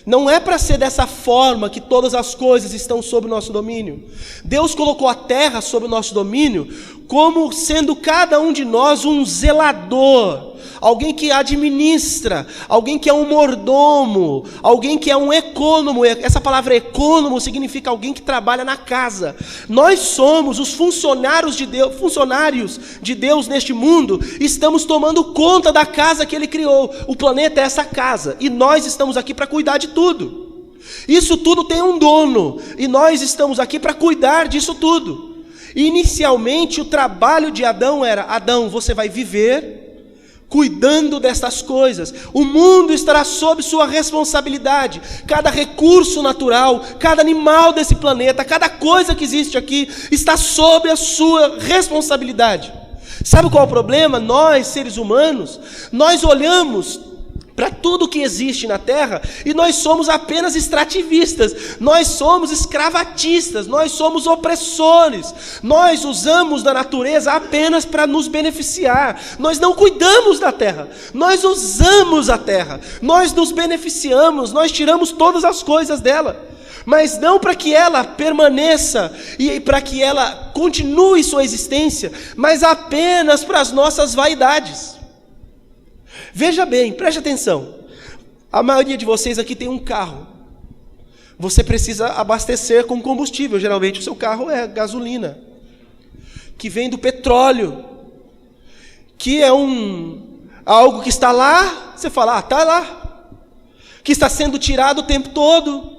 Não é para ser dessa forma que todas as coisas estão sob o nosso domínio. Deus colocou a terra sob o nosso domínio como sendo cada um de nós um zelador, alguém que administra, alguém que é um mordomo, alguém que é um ecônomo. Essa palavra ecônomo significa alguém que trabalha na casa. Nós somos os funcionários de Deus neste mundo, estamos tomando conta da casa que Ele criou. O planeta é essa casa, e nós estamos aqui para cuidar de tudo. Isso tudo tem um dono, e nós estamos aqui para cuidar disso tudo. Inicialmente o trabalho de Adão era: Adão, você vai viver cuidando dessas coisas. O mundo estará sob sua responsabilidade. Cada recurso natural, cada animal desse planeta, cada coisa que existe aqui está sob a sua responsabilidade. Sabe qual é o problema? Nós, seres humanos, nós olhamos para tudo que existe na Terra e nós somos apenas extrativistas, nós somos escravatistas, nós somos opressores, nós usamos da natureza apenas para nos beneficiar, nós não cuidamos da terra, nós usamos a terra, nós nos beneficiamos, nós tiramos todas as coisas dela, mas não para que ela permaneça e para que ela continue sua existência, mas apenas para as nossas vaidades. Veja bem, preste atenção. A maioria de vocês aqui tem um carro. Você precisa abastecer com combustível. Geralmente o seu carro é gasolina, que vem do petróleo, que é algo que está lá. Você fala, está lá, que está sendo tirado o tempo todo.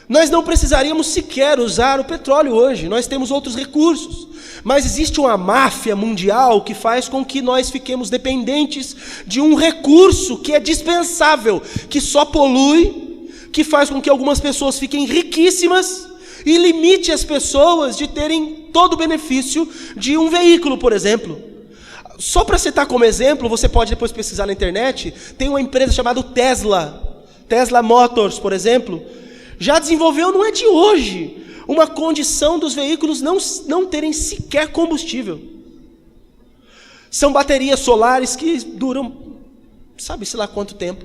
Nós não precisaríamos sequer usar o petróleo hoje, nós temos outros recursos. Mas existe uma máfia mundial que faz com que nós fiquemos dependentes de um recurso que é dispensável, que só polui, que faz com que algumas pessoas fiquem riquíssimas e limite as pessoas de terem todo o benefício de um veículo, por exemplo. Só para citar como exemplo, você pode depois pesquisar na internet, tem uma empresa chamada Tesla Motors, por exemplo, já desenvolveu, não é de hoje, uma condição dos veículos não terem sequer combustível. São baterias solares que duram, sabe-se lá quanto tempo.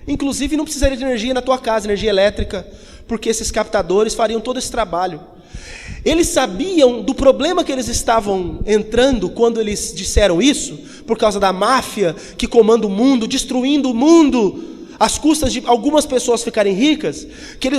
Inclusive não precisaria de energia na tua casa, energia elétrica, porque esses captadores fariam todo esse trabalho. Eles sabiam do problema que eles estavam entrando quando eles disseram isso, por causa da máfia que comanda o mundo, destruindo o mundo, às custas de algumas pessoas ficarem ricas,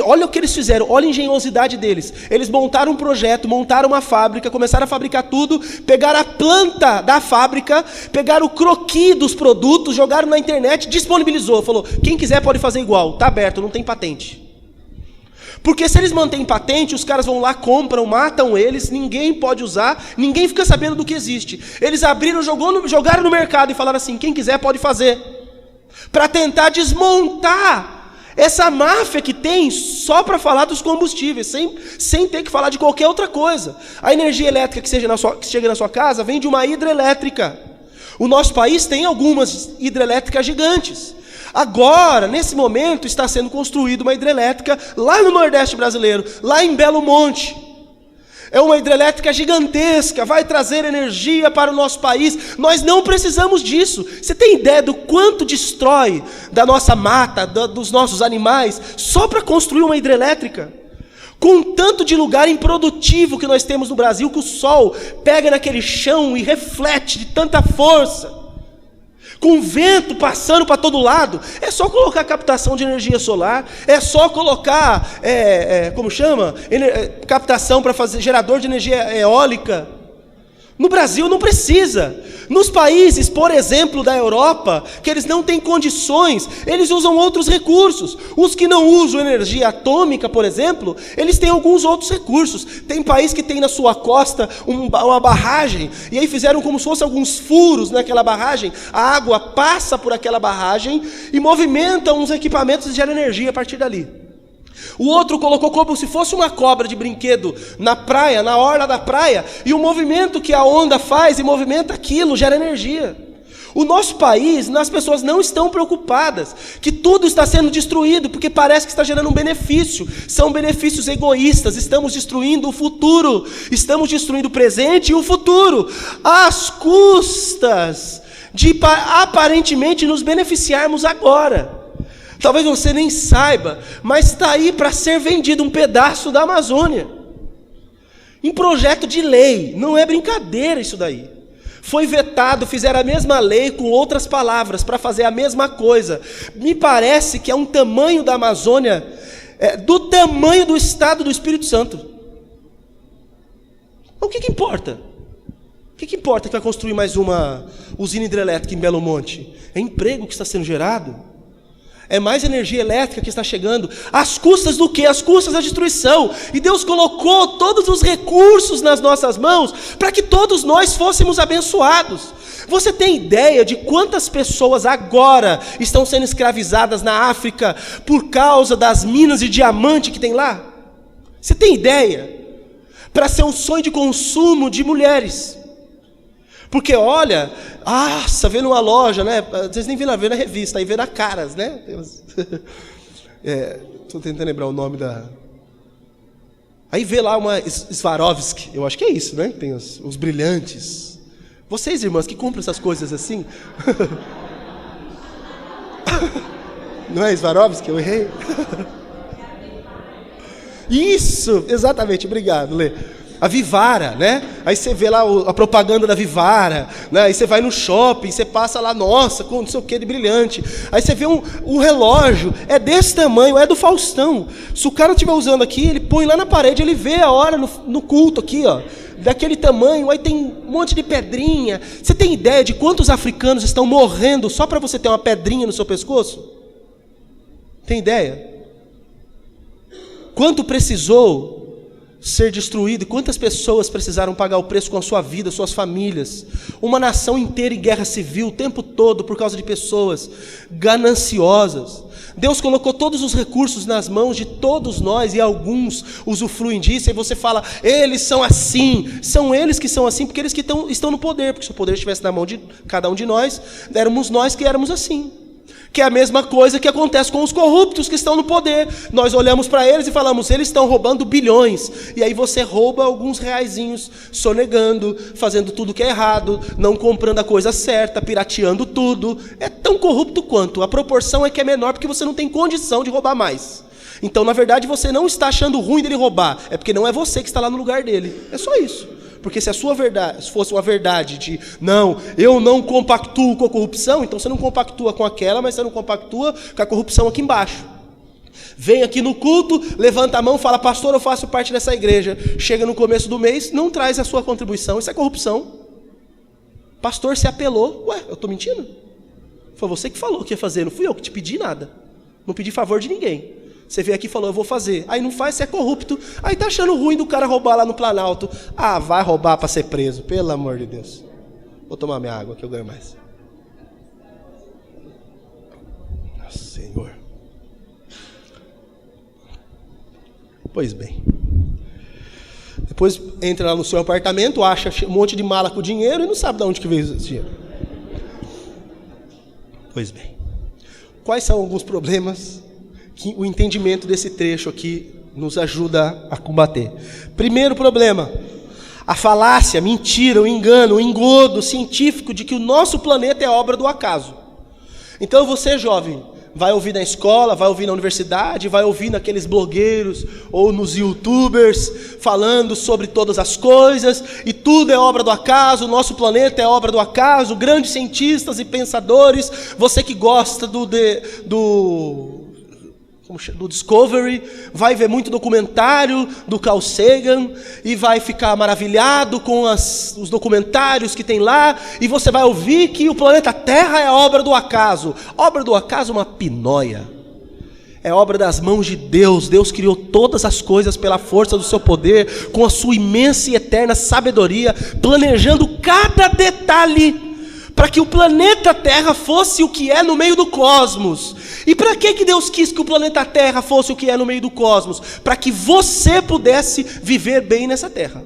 olha o que eles fizeram, olha a engenhosidade deles. Eles montaram um projeto, montaram uma fábrica, começaram a fabricar tudo, pegaram a planta da fábrica, pegaram o croquis dos produtos, jogaram na internet, disponibilizou, falou, quem quiser pode fazer igual, está aberto, não tem patente. Porque se eles mantêm patente, os caras vão lá, compram, matam eles, ninguém pode usar, ninguém fica sabendo do que existe. Eles abriram, jogaram no mercado e falaram assim, quem quiser pode fazer. Para tentar desmontar essa máfia que tem só para falar dos combustíveis, sem ter que falar de qualquer outra coisa. A energia elétrica que chega na sua casa vem de uma hidrelétrica. O nosso país tem algumas hidrelétricas gigantes. Agora, nesse momento, está sendo construída uma hidrelétrica lá no Nordeste brasileiro, lá em Belo Monte. É uma hidrelétrica gigantesca, vai trazer energia para o nosso país. Nós não precisamos disso. Você tem ideia do quanto destrói da nossa mata, dos nossos animais, só para construir uma hidrelétrica? Com tanto de lugar improdutivo que nós temos no Brasil, que o sol pega naquele chão e reflete de tanta força. Com vento passando para todo lado, é só colocar captação de energia solar, é só colocar, captação para fazer gerador de energia eólica. No Brasil não precisa. Nos países, por exemplo, da Europa, que eles não têm condições, eles usam outros recursos. Os que não usam energia atômica, por exemplo, eles têm alguns outros recursos. Tem país que tem na sua costa uma barragem, e aí fizeram como se fossem alguns furos naquela barragem, a água passa por aquela barragem e movimenta uns equipamentos e gera energia a partir dali. O outro colocou como se fosse uma cobra de brinquedo na praia, na orla da praia, e o movimento que a onda faz e movimenta aquilo gera energia. O nosso país, as pessoas não estão preocupadas que tudo está sendo destruído, porque parece que está gerando um benefício. São benefícios egoístas, estamos destruindo o futuro, estamos destruindo o presente e o futuro, às custas de aparentemente nos beneficiarmos agora. Talvez você nem saiba, mas está aí para ser vendido um pedaço da Amazônia. Em projeto de lei, não é brincadeira isso daí. Foi vetado, fizeram a mesma lei com outras palavras para fazer a mesma coisa. Me parece que é um tamanho da Amazônia, do tamanho do estado do Espírito Santo. O que importa? O que importa que vai construir mais uma usina hidrelétrica em Belo Monte? É emprego que está sendo gerado. É mais energia elétrica que está chegando. Às custas do quê? Às custas da destruição. E Deus colocou todos os recursos nas nossas mãos para que todos nós fôssemos abençoados. Você tem ideia de quantas pessoas agora estão sendo escravizadas na África por causa das minas de diamante que tem lá? Você tem ideia? Para ser um sonho de consumo de mulheres. Porque olha, você vê numa loja, né? Vocês nem viram, vê na revista, aí vê na Caras, né? Estou tentando lembrar o nome da... Aí vê lá uma Swarovski, eu acho que é isso, né? Tem os brilhantes. Vocês, irmãs, que compram essas coisas assim? Não é Swarovski? Eu errei? Isso, exatamente, obrigado, Lê. A Vivara, né? Aí você vê lá a propaganda da Vivara, né? Aí você vai no shopping, você passa lá, nossa, com não sei o que de brilhante. Aí você vê um relógio, é desse tamanho, é do Faustão. Se o cara estiver usando aqui, ele põe lá na parede, ele vê a hora no culto aqui, ó, daquele tamanho, aí tem um monte de pedrinha. Você tem ideia de quantos africanos estão morrendo só para você ter uma pedrinha no seu pescoço? Tem ideia? Quanto precisou ser destruído, e quantas pessoas precisaram pagar o preço com a sua vida, suas famílias, uma nação inteira em guerra civil o tempo todo por causa de pessoas gananciosas. Deus colocou todos os recursos nas mãos de todos nós e alguns usufruem disso, e você fala, eles são assim, são eles que são assim, porque eles que estão no poder, porque se o poder estivesse na mão de cada um de nós, éramos nós que éramos assim. Que é a mesma coisa que acontece com os corruptos que estão no poder. Nós olhamos para eles e falamos, eles estão roubando bilhões. E aí você rouba alguns reaisinhos, sonegando, fazendo tudo que é errado, não comprando a coisa certa, pirateando tudo. É tão corrupto quanto. A proporção é que é menor porque você não tem condição de roubar mais. Então, na verdade, você não está achando ruim dele roubar. É porque não é você que está lá no lugar dele. É só isso. Porque se a sua verdade fosse uma verdade de, não, eu não compactuo com a corrupção, então você não compactua com aquela, mas você não compactua com a corrupção aqui embaixo. Vem aqui no culto, levanta a mão, fala, pastor, eu faço parte dessa igreja. Chega no começo do mês, não traz a sua contribuição, isso é corrupção. Pastor, se apelou. Ué, eu estou mentindo? Foi você que falou que ia fazer, não fui eu que te pedi nada. Não pedi favor de ninguém. Você veio aqui e falou, eu vou fazer. Aí não faz, você é corrupto. Aí tá achando ruim do cara roubar lá no Planalto. Ah, vai roubar para ser preso, pelo amor de Deus. Vou tomar minha água que eu ganho mais. Nossa, Senhor. Pois bem. Depois entra lá no seu apartamento, acha um monte de mala com dinheiro e não sabe de onde que veio esse dinheiro. Pois bem. Quais são alguns problemas que o entendimento desse trecho aqui nos ajuda a combater? Primeiro problema, a falácia, a mentira, o engano, o engodo científico de que o nosso planeta é obra do acaso. Então você, jovem, vai ouvir na escola, vai ouvir na universidade, vai ouvir naqueles blogueiros ou nos youtubers falando sobre todas as coisas, e tudo é obra do acaso, o nosso planeta é obra do acaso, grandes cientistas e pensadores, você que gosta do Discovery, vai ver muito documentário do Carl Sagan e vai ficar maravilhado com os documentários que tem lá, e você vai ouvir que o planeta Terra é obra do acaso. Obra do acaso é uma pinóia. É obra das mãos de Deus. Deus criou todas as coisas pela força do seu poder, com a sua imensa e eterna sabedoria, planejando cada detalhe para que o planeta Terra fosse o que é no meio do cosmos. E para que Deus quis que o planeta Terra fosse o que é no meio do cosmos? Para que você pudesse viver bem nessa Terra.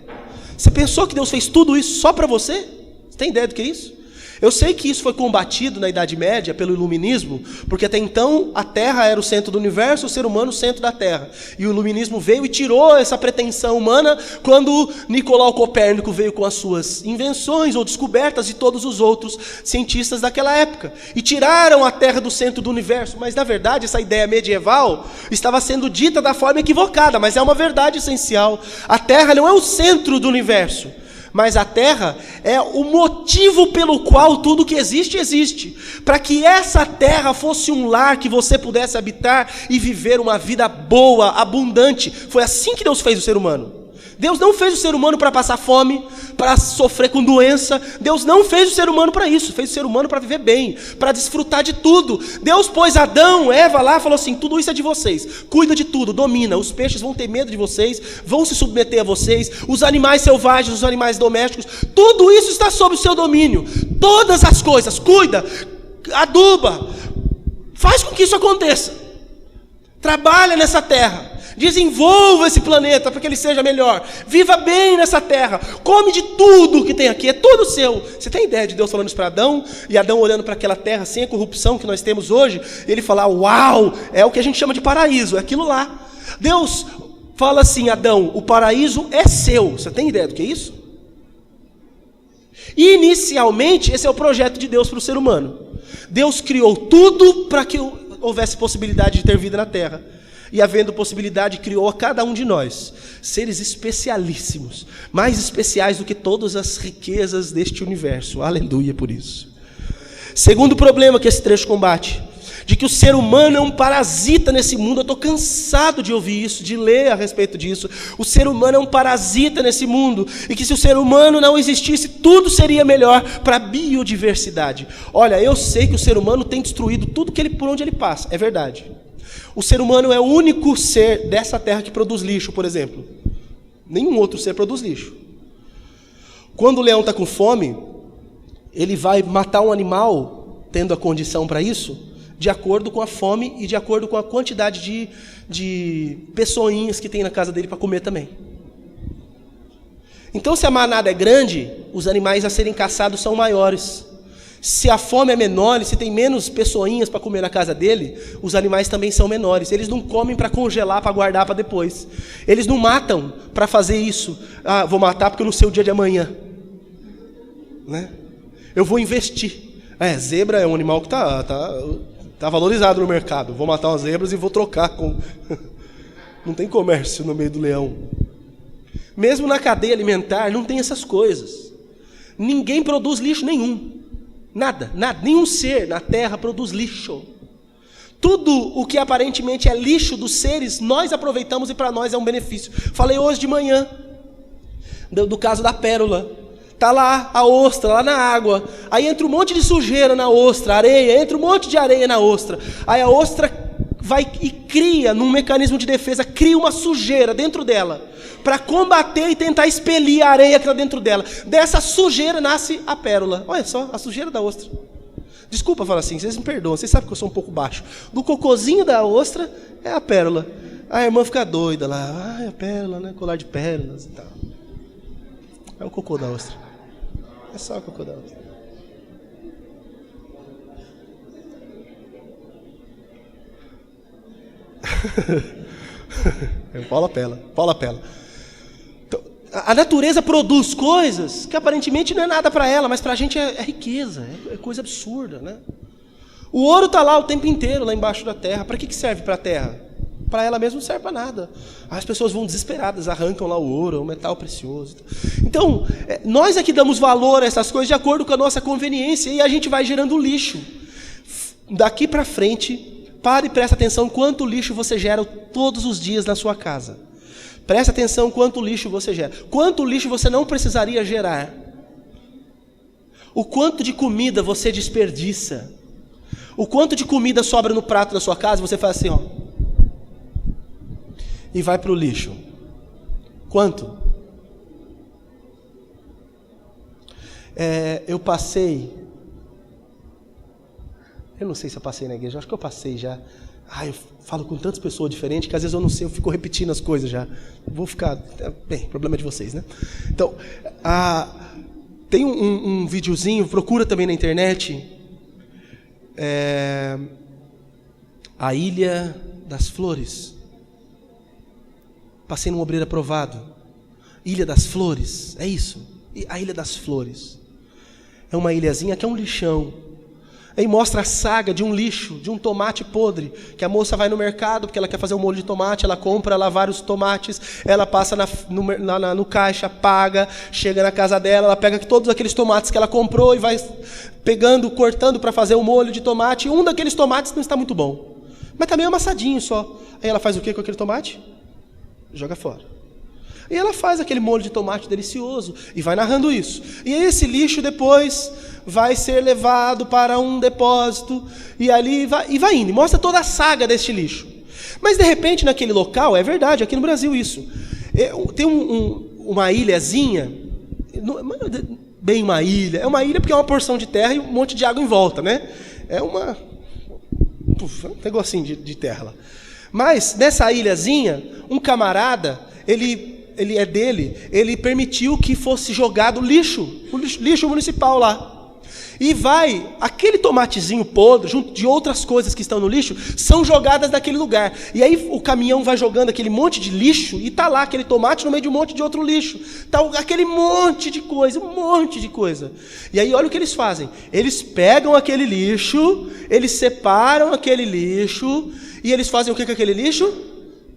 Você pensou que Deus fez tudo isso só para você? Você tem ideia do que é isso? Eu sei que isso foi combatido na Idade Média pelo Iluminismo, porque até então a Terra era o centro do universo, o ser humano o centro da Terra. E o Iluminismo veio e tirou essa pretensão humana quando Nicolau Copérnico veio com as suas invenções ou descobertas e todos os outros cientistas daquela época. E tiraram a Terra do centro do universo. Mas na verdade essa ideia medieval estava sendo dita da forma equivocada, mas é uma verdade essencial. A Terra não é o centro do universo, mas a Terra é o motivo pelo qual tudo que existe, existe. Para que essa Terra fosse um lar que você pudesse habitar e viver uma vida boa, abundante. Foi assim que Deus fez o ser humano. Deus não fez o ser humano para passar fome, para sofrer com doença. Deus não fez o ser humano para isso. Fez o ser humano para viver bem, para desfrutar de tudo. Deus pôs Adão, Eva lá, falou assim, tudo isso é de vocês. Cuida de tudo, domina. Os peixes vão ter medo de vocês, vão se submeter a vocês. Os animais selvagens, os animais domésticos, tudo isso está sob o seu domínio. Todas as coisas, cuida, aduba, faz com que isso aconteça. Trabalha nessa terra. Desenvolva esse planeta para que ele seja melhor. Viva bem nessa terra. Come de tudo que tem aqui, é tudo seu. Você tem ideia de Deus falando isso para Adão? E Adão olhando para aquela terra sem a corrupção que nós temos hoje, ele fala, uau, é o que a gente chama de paraíso, é aquilo lá. Deus fala assim, Adão, o paraíso é seu. Você tem ideia do que é isso? Inicialmente, esse é o projeto de Deus para o ser humano. Deus criou tudo para que houvesse possibilidade de ter vida na terra. E havendo possibilidade, criou a cada um de nós seres especialíssimos, mais especiais do que todas as riquezas deste universo. Aleluia por isso. Segundo problema que esse trecho combate, de que o ser humano é um parasita nesse mundo. Eu estou cansado de ouvir isso, de ler a respeito disso. O ser humano é um parasita nesse mundo, e que se o ser humano não existisse, tudo seria melhor para a biodiversidade. Olha, eu sei que o ser humano tem destruído tudo que por onde ele passa, é verdade. O ser humano é o único ser dessa terra que produz lixo, por exemplo. Nenhum outro ser produz lixo. Quando o leão está com fome, ele vai matar um animal, tendo a condição para isso, de acordo com a fome e de acordo com a quantidade de pessoinhas que tem na casa dele para comer também. Então, se a manada é grande, os animais a serem caçados são maiores. Se a fome é menor, se tem menos pessoinhas para comer na casa dele, os animais também são menores. Eles não comem para congelar, para guardar para depois. Eles não matam para fazer isso. Ah, vou matar porque eu não sei o dia de amanhã, né? Eu vou investir. Zebra é um animal que tá valorizado no mercado. Vou matar umas zebras e vou trocar com... Não tem comércio no meio do leão. Mesmo na cadeia alimentar não tem essas coisas. Ninguém produz lixo nenhum. Nada, nenhum ser na terra produz lixo. Tudo o que aparentemente é lixo dos seres, nós aproveitamos e para nós é um benefício. Falei hoje de manhã, do caso da pérola. Está lá a ostra, lá na água. Aí entra um monte de sujeira na ostra, areia, entra um monte de areia na ostra. Aí a ostra vai e cria, num mecanismo de defesa, cria uma sujeira dentro dela, para combater e tentar expelir a areia que está dentro dela. Dessa sujeira nasce a pérola. Olha só, a sujeira da ostra. Desculpa falar assim, vocês me perdoam, vocês sabem que eu sou um pouco baixo. Do cocôzinho da ostra é a pérola. A irmã fica doida lá, a pérola, né? Colar de pérolas e tal. É o cocô da ostra. É só o cocô da ostra. Paula Pela. Então, a natureza produz coisas que aparentemente não é nada para ela, mas para a gente é riqueza, é coisa absurda, né? O ouro está lá o tempo inteiro, lá embaixo da terra. Para que serve para a terra? Para ela mesma não serve para nada. As pessoas vão desesperadas, arrancam lá o ouro, o metal precioso. Então, nós é que damos valor a essas coisas de acordo com a nossa conveniência, e a gente vai gerando lixo. Daqui para frente, pare e presta atenção quanto lixo você gera todos os dias na sua casa. Presta atenção quanto lixo você gera. Quanto lixo você não precisaria gerar. O quanto de comida você desperdiça. O quanto de comida sobra no prato da sua casa, você faz assim, ó. E vai para o lixo. Quanto? Eu passei... Eu não sei se eu passei na igreja, acho que eu passei já. Eu falo com tantas pessoas diferentes que às vezes eu não sei, eu fico repetindo as coisas já. Vou ficar... Bem, problema de vocês, né? Então, tem um videozinho, procura também na internet. A Ilha das Flores. Passei num obreiro aprovado. Ilha das Flores, é isso. A Ilha das Flores. É uma ilhazinha que é um lixão. Aí mostra a saga de um lixo, de um tomate podre, que a moça vai no mercado porque ela quer fazer um molho de tomate, ela compra lá vários tomates, ela passa no caixa, paga, chega na casa dela, ela pega todos aqueles tomates que ela comprou e vai pegando, cortando para fazer o molho de tomate. Um daqueles tomates não está muito bom, mas está meio amassadinho só. Aí ela faz o que com aquele tomate? Joga fora. E ela faz aquele molho de tomate delicioso e vai narrando isso. E esse lixo depois vai ser levado para um depósito e ali vai indo. Mostra toda a saga deste lixo. Mas de repente naquele local, é verdade, aqui no Brasil isso, tem uma ilhazinha, bem uma ilha, é uma ilha porque é uma porção de terra e um monte de água em volta, né? É um negocinho de terra lá. Mas nessa ilhazinha, um camarada, ele permitiu que fosse jogado lixo municipal lá. E aquele tomatezinho podre, junto de outras coisas que estão no lixo, são jogadas naquele lugar. E aí o caminhão vai jogando aquele monte de lixo, e está lá aquele tomate no meio de um monte de outro lixo. Está aquele monte de coisa. E aí olha o que eles fazem. Eles pegam aquele lixo, eles separam aquele lixo, e eles fazem o que com aquele lixo?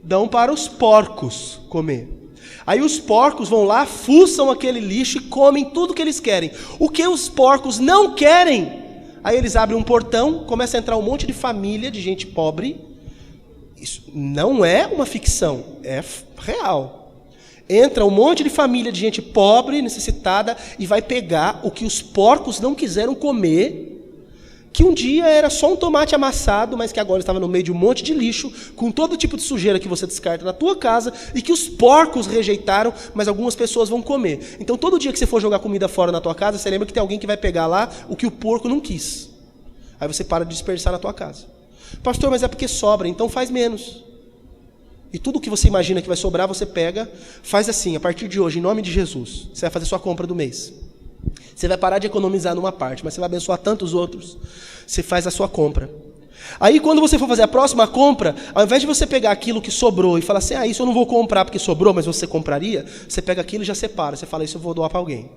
Dão para os porcos comer. Aí os porcos vão lá, fuçam aquele lixo e comem tudo que eles querem. O que os porcos não querem? Aí eles abrem um portão, começa a entrar um monte de família, de gente pobre. Isso não é uma ficção, é real. Entra um monte de família de gente pobre, necessitada, e vai pegar o que os porcos não quiseram comer, que um dia era só um tomate amassado, mas que agora estava no meio de um monte de lixo, com todo tipo de sujeira que você descarta na tua casa, e que os porcos rejeitaram, mas algumas pessoas vão comer. Então todo dia que você for jogar comida fora na tua casa, você lembra que tem alguém que vai pegar lá o que o porco não quis. Aí você para de desperdiçar na tua casa. Pastor, mas é porque sobra, então faz menos. E tudo que você imagina que vai sobrar, você pega, faz assim, a partir de hoje, em nome de Jesus, você vai fazer sua compra do mês. Você vai parar de economizar numa parte, mas você vai abençoar tantos outros. Você faz a sua compra. Aí quando você for fazer a próxima compra, ao invés de você pegar aquilo que sobrou e falar assim, isso eu não vou comprar porque sobrou, mas você compraria, você pega aquilo e já separa. Você fala, isso eu vou doar para alguém.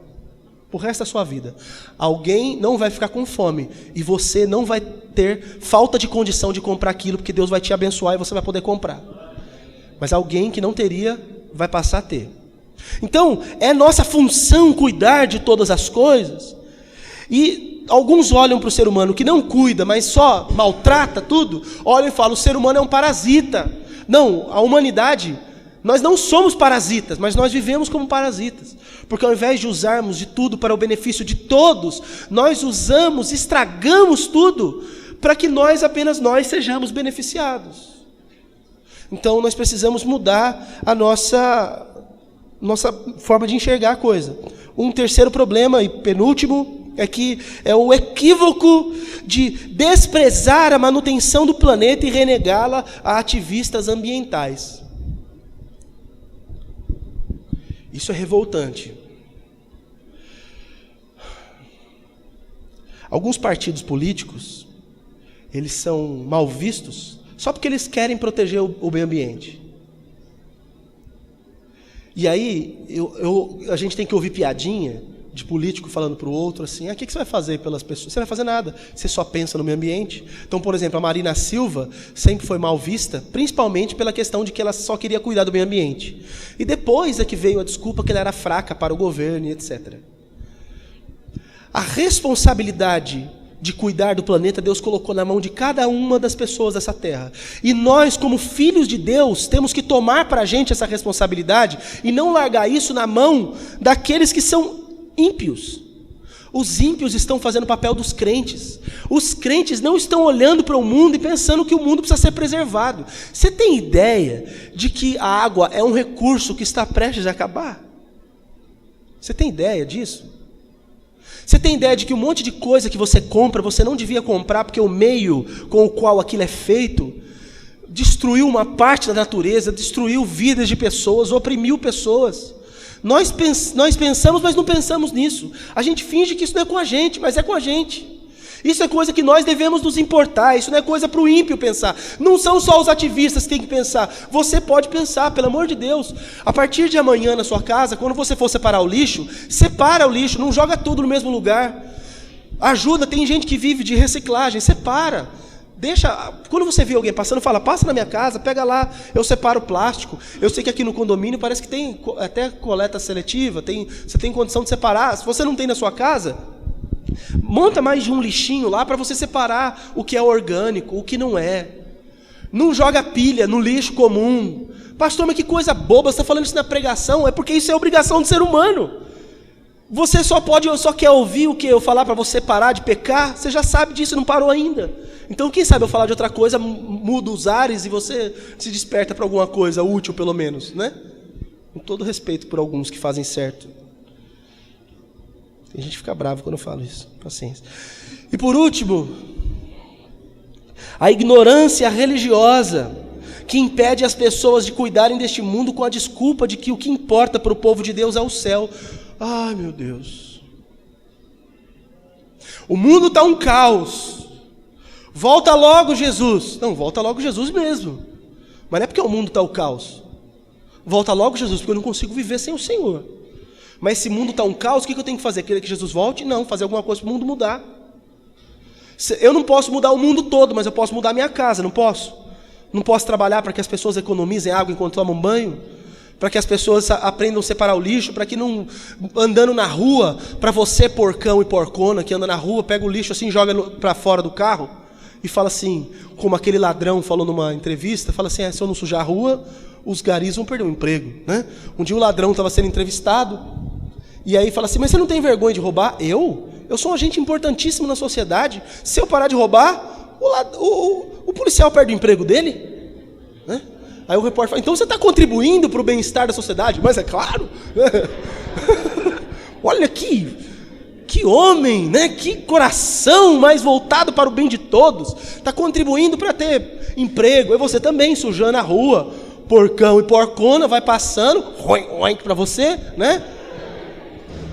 Pro resto da sua vida. Alguém não vai ficar com fome. E você não vai ter falta de condição de comprar aquilo, porque Deus vai te abençoar e você vai poder comprar. Mas alguém que não teria, vai passar a ter. Então, é nossa função cuidar de todas as coisas. E alguns olham para o ser humano que não cuida, mas só maltrata tudo, olham e falam, o ser humano é um parasita. Não, a humanidade, nós não somos parasitas, mas nós vivemos como parasitas. Porque ao invés de usarmos de tudo para o benefício de todos, nós usamos, estragamos tudo, para que apenas nós sejamos beneficiados. Então nós precisamos mudar a nossa forma de enxergar a coisa. Um terceiro problema, e penúltimo, é que é o equívoco de desprezar a manutenção do planeta e renegá-la a ativistas ambientais. Isso é revoltante. Alguns partidos políticos, eles são mal vistos só porque eles querem proteger o meio ambiente. E aí, a gente tem que ouvir piadinha de político falando para o outro assim, o que você vai fazer pelas pessoas? Você não vai fazer nada, você só pensa no meio ambiente. Então, por exemplo, a Marina Silva sempre foi mal vista, principalmente pela questão de que ela só queria cuidar do meio ambiente. E depois é que veio a desculpa que ela era fraca para o governo e etc. A responsabilidade de cuidar do planeta, Deus colocou na mão de cada uma das pessoas dessa terra. E nós, como filhos de Deus, temos que tomar para a gente essa responsabilidade e não largar isso na mão daqueles que são ímpios. Os ímpios estão fazendo o papel dos crentes. Os crentes não estão olhando para o mundo e pensando que o mundo precisa ser preservado. Você tem ideia de que a água é um recurso que está prestes a acabar? Você tem ideia disso? Você tem ideia de que um monte de coisa que você compra, você não devia comprar porque o meio com o qual aquilo é feito destruiu uma parte da natureza, destruiu vidas de pessoas, oprimiu pessoas. Nós pensamos, mas não pensamos nisso. A gente finge que isso não é com a gente, mas é com a gente. Isso é coisa que nós devemos nos importar, isso não é coisa para o ímpio pensar. Não são só os ativistas que têm que pensar. Você pode pensar, pelo amor de Deus. A partir de amanhã na sua casa, quando você for separar o lixo, separa o lixo, não joga tudo no mesmo lugar. Ajuda, tem gente que vive de reciclagem, separa. Deixa, quando você vê alguém passando, fala, passa na minha casa, pega lá, eu separo o plástico. Eu sei que aqui no condomínio parece que tem até coleta seletiva, você tem condição de separar. Se você não tem na sua casa, monta mais de um lixinho lá para você separar o que é orgânico, o que não é. Não joga pilha no lixo comum. Pastor, mas que coisa boba, você está falando isso na pregação? É porque isso é obrigação do ser humano. Você só quer ouvir o que eu falar para você parar de pecar? Você já sabe disso, não parou ainda. Então quem sabe eu falar de outra coisa, muda os ares e você se desperta para alguma coisa útil pelo menos, né? Com todo respeito por alguns que fazem certo. Tem gente que fica bravo quando eu falo isso, paciência. E por último, a ignorância religiosa que impede as pessoas de cuidarem deste mundo com a desculpa de que o que importa para o povo de Deus é o céu. Ai, meu Deus. O mundo está um caos. Volta logo, Jesus. Não, volta logo Jesus mesmo. Mas não é porque o mundo está um caos. Volta logo, Jesus, porque eu não consigo viver sem o Senhor. Mas esse mundo está um caos, o que eu tenho que fazer? Querer que Jesus volte? Não, fazer alguma coisa para o mundo mudar. Eu não posso mudar o mundo todo, mas eu posso mudar a minha casa, não posso? Não posso trabalhar para que as pessoas economizem água enquanto tomam banho? Para que as pessoas aprendam a separar o lixo, para que não, andando na rua, para você porcão e porcona que anda na rua, pega o lixo assim, joga para fora do carro e fala assim, como aquele ladrão falou numa entrevista, fala assim, se eu não sujar a rua, os garis vão perder o emprego, né? Um dia o ladrão estava sendo entrevistado, e aí fala assim, mas você não tem vergonha de roubar? Eu sou um agente importantíssimo na sociedade, se eu parar de roubar, o policial perde o emprego dele, né? Aí o repórter fala, então você está contribuindo para o bem-estar da sociedade? Mas é claro. Olha que homem, né? Que coração mais voltado para o bem de todos. Está contribuindo para ter emprego. E você também, sujando a rua. Porcão e porcona, vai passando, oink para você, né?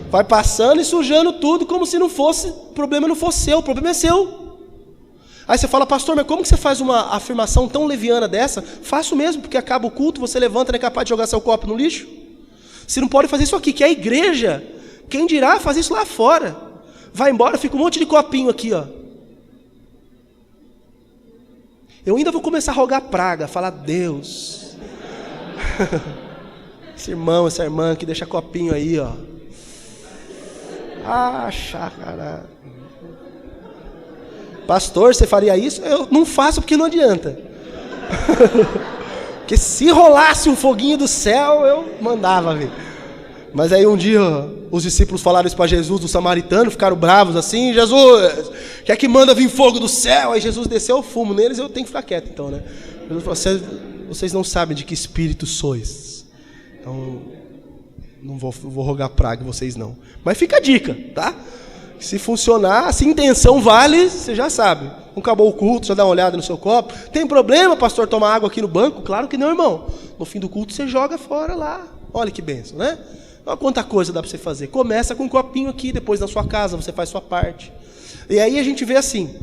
Vai passando e sujando tudo como se o problema não fosse seu, o problema é seu. Aí você fala, pastor, mas como que você faz uma afirmação tão leviana dessa? Faço mesmo, porque acaba o culto, você levanta, não é capaz de jogar seu copo no lixo? Você não pode fazer isso aqui, que é a igreja. Quem dirá fazer isso lá fora? Vai embora, fica um monte de copinho aqui, ó. Eu ainda vou começar a rogar praga, falar, Deus, Esse irmão, essa irmã que deixa copinho aí, ó. Ah, chacará. Pastor, você faria isso? Eu não faço porque não adianta. Porque se rolasse um foguinho do céu, eu mandava ver. Mas aí um dia os discípulos falaram isso para Jesus, do samaritano, ficaram bravos assim: Jesus, quer que manda vir fogo do céu? Aí Jesus desceu o fumo neles, eu tenho que ficar quieto então, né? Jesus falou: vocês não sabem de que espírito sois. Então, não vou rogar praga em vocês não. Mas fica a dica, tá? Se funcionar, se intenção vale, você já sabe. Não acabou o culto, já dá uma olhada no seu copo. Tem problema, pastor, tomar água aqui no banco? Claro que não, irmão. No fim do culto você joga fora lá. Olha que bênção, né? Olha quanta coisa dá para você fazer. Começa com um copinho aqui, depois na sua casa você faz sua parte. E aí a gente vê assim,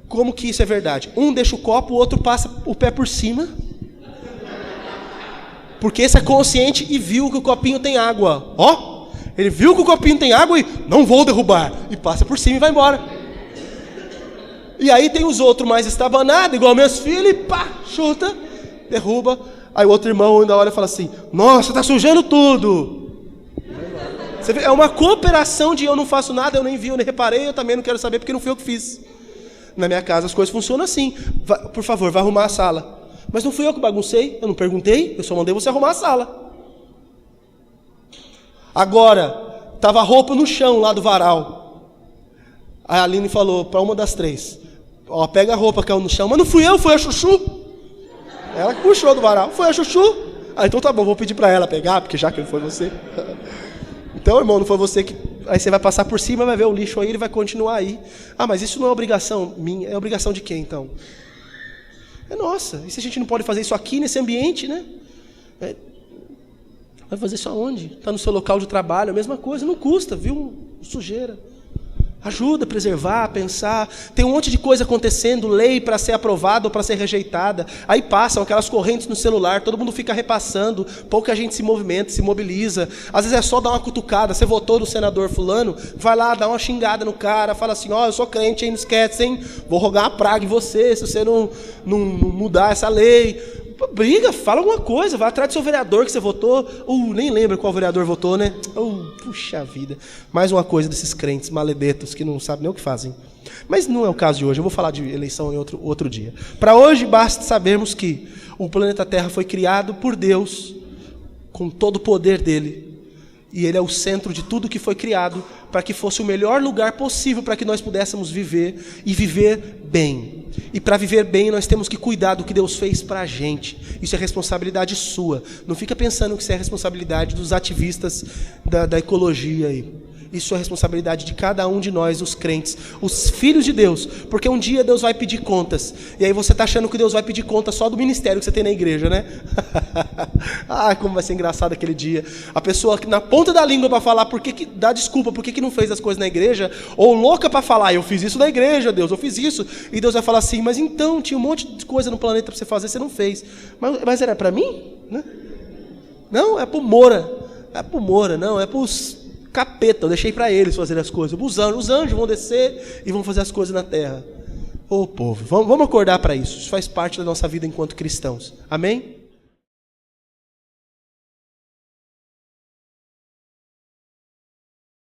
como que isso é verdade. Um deixa o copo, o outro passa o pé por cima. Porque esse é consciente e viu que o copinho tem água. Ó! Ele viu que o copinho tem água e não vou derrubar. E passa por cima e vai embora. E aí tem os outros mais estabanados, igual meus filhos, e pá, chuta, derruba. Aí o outro irmão ainda olha e fala assim: nossa, tá sujando tudo. Você vê, é uma cooperação de eu não faço nada, eu nem vi, eu nem reparei, eu também não quero saber porque não fui eu que fiz. Na minha casa as coisas funcionam assim. Por favor, vai arrumar a sala. Mas não fui eu que baguncei, eu não perguntei, eu só mandei você arrumar a sala. Agora, estava roupa no chão lá do varal. A Aline falou para uma das três: ó, pega a roupa que caiu no chão. Mas não fui eu, foi a Chuchu. Ela que puxou do varal. Foi a Chuchu. Ah, então tá bom, vou pedir para ela pegar, porque já que não foi você. Então, irmão, não foi você que... Aí você vai passar por cima, vai ver o lixo aí, ele vai continuar aí. Ah, mas isso não é obrigação minha, é obrigação de quem então? É nossa. E se a gente não pode fazer isso aqui, nesse ambiente, né? Vai fazer isso aonde? Está no seu local de trabalho, a mesma coisa, não custa, viu? Sujeira. Ajuda a preservar, a pensar. Tem um monte de coisa acontecendo, lei para ser aprovada ou para ser rejeitada. Aí passam aquelas correntes no celular, todo mundo fica repassando, pouca gente se movimenta, se mobiliza. Às vezes é só dar uma cutucada. Você votou no senador fulano, vai lá, dá uma xingada no cara, fala assim: ó, eu sou crente, hein, não esquece, hein? Vou rogar uma praga em você se você não mudar essa lei. Briga, fala alguma coisa, vai atrás do seu vereador que você votou. Nem lembra qual vereador votou, né? Puxa vida. Mais uma coisa desses crentes maledetos que não sabem nem o que fazem. Mas não é o caso de hoje, eu vou falar de eleição em outro dia. Para hoje basta sabermos que o planeta Terra foi criado por Deus, com todo o poder dele. E ele é o centro de tudo que foi criado, para que fosse o melhor lugar possível para que nós pudéssemos viver e viver bem. E para viver bem nós temos que cuidar do que Deus fez para a gente. Isso é responsabilidade sua. Não fica pensando que isso é responsabilidade dos ativistas da ecologia aí. Isso é responsabilidade de cada um de nós, os crentes, os filhos de Deus. Porque um dia Deus vai pedir contas. E aí você está achando que Deus vai pedir contas só do ministério que você tem na igreja, né? Ah, como vai ser engraçado aquele dia. A pessoa que na ponta da língua para falar dá desculpa, por que não fez as coisas na igreja? Ou louca para falar: eu fiz isso na igreja, Deus, eu fiz isso. E Deus vai falar assim: mas então, tinha um monte de coisa no planeta para você fazer, você não fez. Mas era para mim? Né? Não, é para o Moura. É para o Moura, não, é para os capeta, eu deixei para eles fazer as coisas. Os anjos vão descer e vão fazer as coisas na terra. Ô povo, vamos acordar para isso. Isso faz parte da nossa vida enquanto cristãos. Amém?